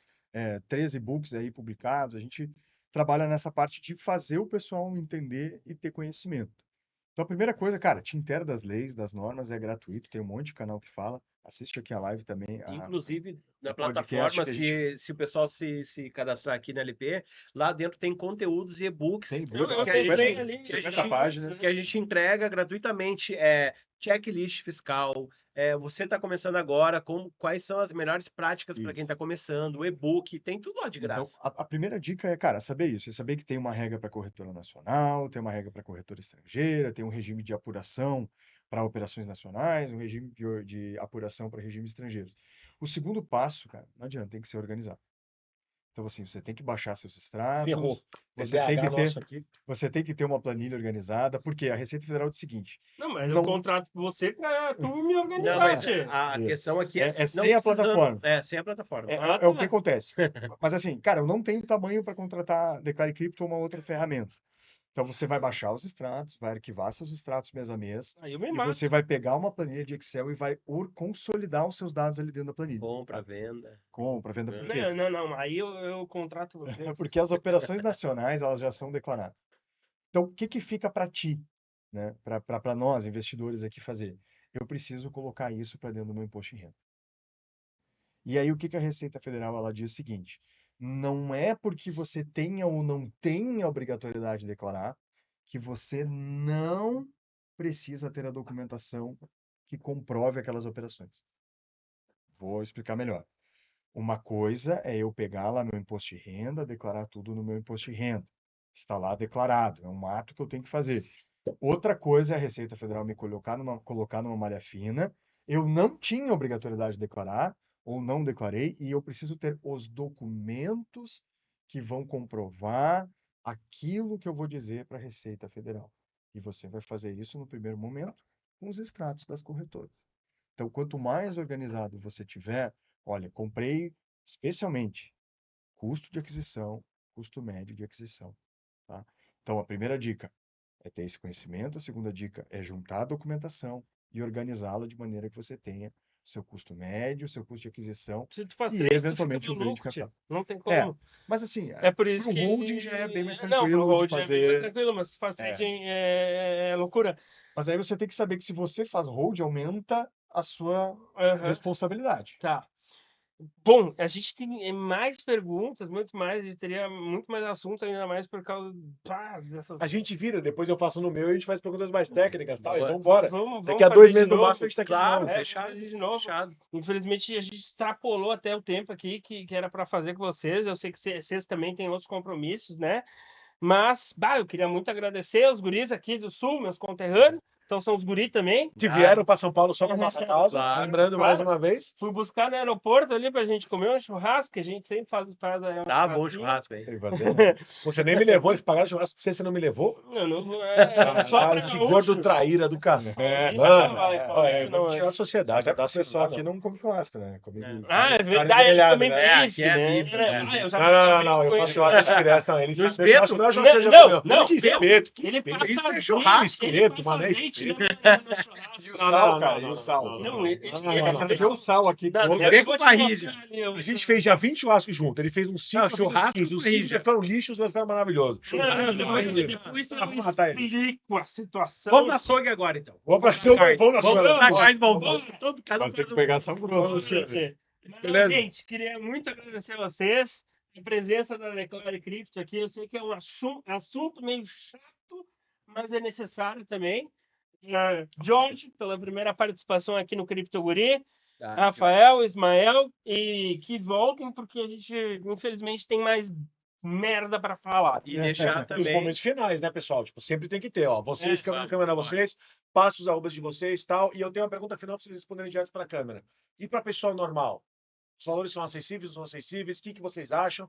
13 e-books aí publicados. A gente trabalha nessa parte de fazer o pessoal entender e ter conhecimento. Então, a primeira coisa, cara, te inteira das leis, das normas, é gratuito, tem um monte de canal que fala. Assiste aqui a live também. Inclusive, na o podcast plataforma, que a gente- se o pessoal se cadastrar aqui na LP, lá dentro tem conteúdos e e-books Tem Eu book, que a 50, gente- ali, que a 50 gente- páginas. que a gente entrega gratuitamente. Checklist fiscal. Você está começando agora, quais são as melhores práticas para Isso. quem está começando, o e-book, tem tudo lá de Então, graça. a primeira dica é, cara, saber isso. É saber que tem uma regra para corretora nacional, tem uma regra para corretora estrangeira, tem um regime de apuração para operações nacionais, um regime de apuração para regimes estrangeiros. O segundo passo, cara, não adianta, tem que ser organizado. Então, assim, você tem que baixar seus extratos, Ferrou. você tem que TDAH ter, nosso aqui. você tem que ter uma planilha organizada, porque a Receita Federal diz o seguinte: Não, mas Não- eu contrato você pra tu me Não, organizar, mas tchê. a Isso. questão aqui É não sem a precisando- plataforma. Sem a plataforma. É o que acontece. Mas assim, cara, eu não tenho tamanho para contratar Declare Crypto ou uma outra ferramenta. Então você vai baixar os extratos, vai arquivar seus extratos mês a mês, Aí eu me e mato. você vai pegar uma planilha de Excel e vai consolidar os seus dados ali dentro da planilha. Compra, venda. Compra, venda, por quê? Não. Aí eu contrato você. Porque as operações nacionais, elas já são declaradas. Então, o que que fica para ti, né? Para nós, investidores aqui fazer? Eu preciso colocar isso para dentro do meu imposto de renda. E aí, o que que a Receita Federal ela diz o seguinte: não é porque você tenha ou não tenha a obrigatoriedade de declarar que você não precisa ter a documentação que comprove aquelas operações. Vou explicar melhor. Uma coisa é eu pegar lá meu imposto de renda, declarar tudo no meu imposto de renda. Está lá declarado, é um ato que eu tenho que fazer. Outra coisa é a Receita Federal me colocar numa malha fina. Eu não tinha obrigatoriedade de declarar, ou não declarei, e eu preciso ter os documentos que vão comprovar aquilo que eu vou dizer para a Receita Federal. E você vai fazer isso no primeiro momento com os extratos das corretoras. Então, quanto mais organizado você tiver, olha, comprei especialmente custo de aquisição, custo médio de aquisição, tá? Então, a primeira dica é ter esse conhecimento, a segunda dica é juntar a documentação e organizá-la de maneira que você tenha seu custo médio, seu custo de aquisição Se tu faz e, três, eventualmente, tu um fica ganho de maluco, tchê. capital. Não tem como. Mas assim, É por isso pro que... holding já é bem mais Não, tranquilo pro de holding é bem mais fazer. tranquilo, mas se faz trading é loucura. Mas aí você tem que saber que se você faz hold, aumenta a sua Aham. responsabilidade. Tá. Bom, a gente tem mais perguntas, muito mais, a gente teria muito mais assunto, ainda mais por causa dessas... A gente vira, depois eu faço no meu e a gente faz perguntas mais técnicas, tá? E Boa. vamos embora. Vamos Daqui a fazer 2 de meses no novo. máximo a gente tá aqui de Claro, novo. Fechado. fechado. De novo. Fechado. Infelizmente, a gente extrapolou até o tempo aqui que era para fazer com vocês. Eu sei que vocês também têm outros compromissos, né? Mas, eu queria muito agradecer os guris aqui do Sul, meus conterrâneos, Então são os guri também. Que vieram para São Paulo só para nossa causa. Claro, Lembrando claro. mais uma vez. Fui buscar no aeroporto ali pra gente comer um churrasco, que a gente sempre faz aí um Tá bom o churrasquinho. churrasco aí. Você nem me levou, eles pagaram churrasco pra você não me levou? Eu não vou. É só Caralho, pra que gaúcho. gordo traíra do cacete. É, Isso Mano, não vai, isso não vamos vai. tirar a sociedade. Até Dá porque o pessoal aqui aqui não come churrasco, né? Come Ah, é carne verdade, eles grelhada, comem né? bife, aqui é né? bife, Ah, eu já Não, eu com faço ele. churrasco direto. Não, eles No meu espeto? churrasco não é churrasco, já Não, comeu. não, Que espeto, que Ele espeto. passa Isso é azeite, churrasco, ele espeto, passa mano, é azeite espeto. no E o churrasco. sal, cara, e o sal. Não, ele- Vai trazer o sal aqui. Não, com não você. vem eu vou com te barriga. mostrar ali, eu- A gente fez já 20 churrascos junto. Ele fez uns 5, Não, eu fiz uns churrasco 15. Os com 5 rija. já foram lixos, mas ficaram maravilhosos. Não, Churrasco, depois eu Vamos matar ele. explico a situação. Vamos na açougue agora, então. Vamos pra comprar carne. vamos na Vamos açougue. comprar carne, Vamos. vamos. Cada um Mas tem faz que um. pegar sal grosso. Vamos, senhor. Mas, Beleza? gente, queria muito agradecer a vocês. A presença da Declare Crypto aqui. Eu sei que é um assunto meio chato, mas é necessário também. George, pela primeira participação aqui no Crypto Guri. Tá, Rafael, Ismael, e que voltem, porque a gente, infelizmente, tem mais merda pra falar. E deixar E os também. momentos finais, né, pessoal? Tipo, sempre tem que ter, ó. Vocês, Claro, câmera, claro. vocês, passo os arrobas de vocês e tal. E eu tenho uma pergunta final pra vocês responderem direto pra câmera. E pra pessoa normal? Os valores são acessíveis, não são acessíveis? O que vocês acham?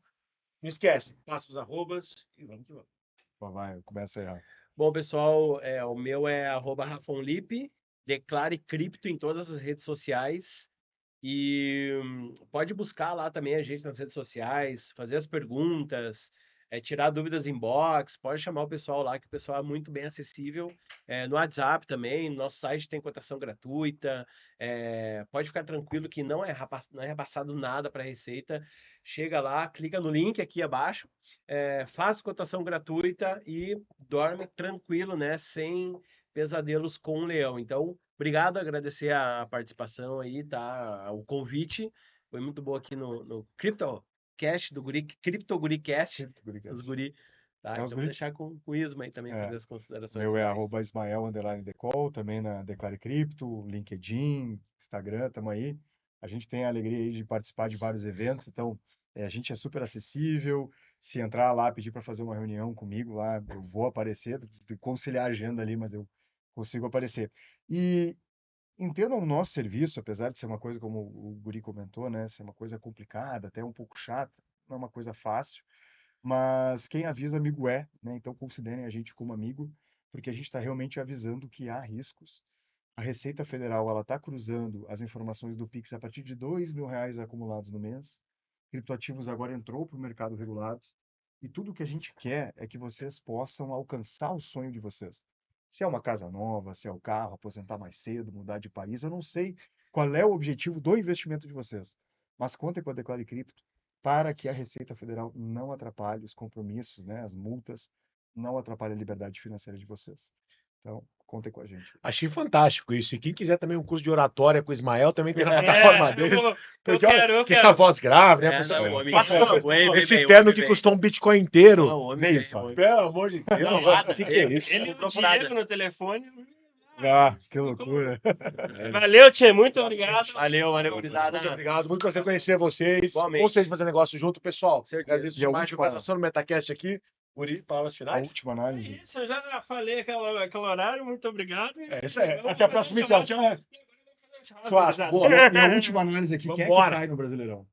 Não esquece, passa os arrobas e vamos que vamos. Vai, começa aí. Bom, pessoal, o meu é @rafonlipe. Declare Cripto em todas as redes sociais. E pode buscar lá também a gente nas redes sociais, fazer as perguntas, tirar dúvidas em box, pode chamar o pessoal lá, que o pessoal é muito bem acessível. No WhatsApp também, no nosso site tem cotação gratuita. Pode ficar tranquilo que não é repassado nada para a Receita. Chega lá, clica no link aqui abaixo, faz cotação gratuita e dorme tranquilo, né? Sem pesadelos com o leão. Então, obrigado, agradecer a participação aí, tá? O convite. Foi muito bom aqui no CryptoCast, do Guri, Crypto GuriCast, os guri. Tá? É, Então, os vou guri. deixar com o Isma aí também, É. fazer as considerações. Meu é finais. @ismael_decol, também na Declare Cripto, LinkedIn, Instagram, tamo aí. A gente tem a alegria aí de participar de vários eventos, então a gente é super acessível. Se entrar lá, pedir para fazer uma reunião comigo lá, eu vou aparecer, de conciliar a agenda ali, mas eu consigo aparecer. E entendam o nosso serviço, apesar de ser uma coisa, como o Guri comentou, né, ser uma coisa complicada, até um pouco chata, não é uma coisa fácil. Mas quem avisa, amigo é, né? Então considerem a gente como amigo, porque a gente está realmente avisando que há riscos. A Receita Federal, ela está cruzando as informações do Pix a partir de R$ 2.000 acumulados no mês. Criptoativos agora entrou para o mercado regulado. E tudo que a gente quer é que vocês possam alcançar o sonho de vocês. Se é uma casa nova, se é o carro, aposentar mais cedo, mudar de país, eu não sei qual é o objetivo do investimento de vocês. Mas contem com a Declare Cripto para que a Receita Federal não atrapalhe os compromissos, né, as multas, não atrapalhe a liberdade financeira de vocês. Então, contem com a gente. Achei fantástico isso. E quem quiser também um curso de oratória com o Ismael, também tem na plataforma deles. Porque olha, que essa voz grave, né? pessoal? não, o homem Passa vem, pra- o homem esse vem, o terno homem que vem. custou um Bitcoin inteiro. Não, o homem Meio vem, só. o homem Pelo amor de Deus. Não, O que é isso? Ele e o Procurada. Diego no telefone. Ah, que loucura. Valeu, Tchê, muito obrigado. Valeu, gurizada. Muito obrigado, muito prazer conhecer vocês. Igualmente. Gostei de fazer negócio junto, pessoal. Certeza. Agradeço E a demais a última- participação no Metacast aqui. Guri, palavras A finais. última É análise. isso, eu já falei aquele horário, muito obrigado. É isso aí. Até a próxima. Tchau, tchau. Churrasco, Boa. E a última análise aqui, quem é que Vambora. cai no Brasileirão?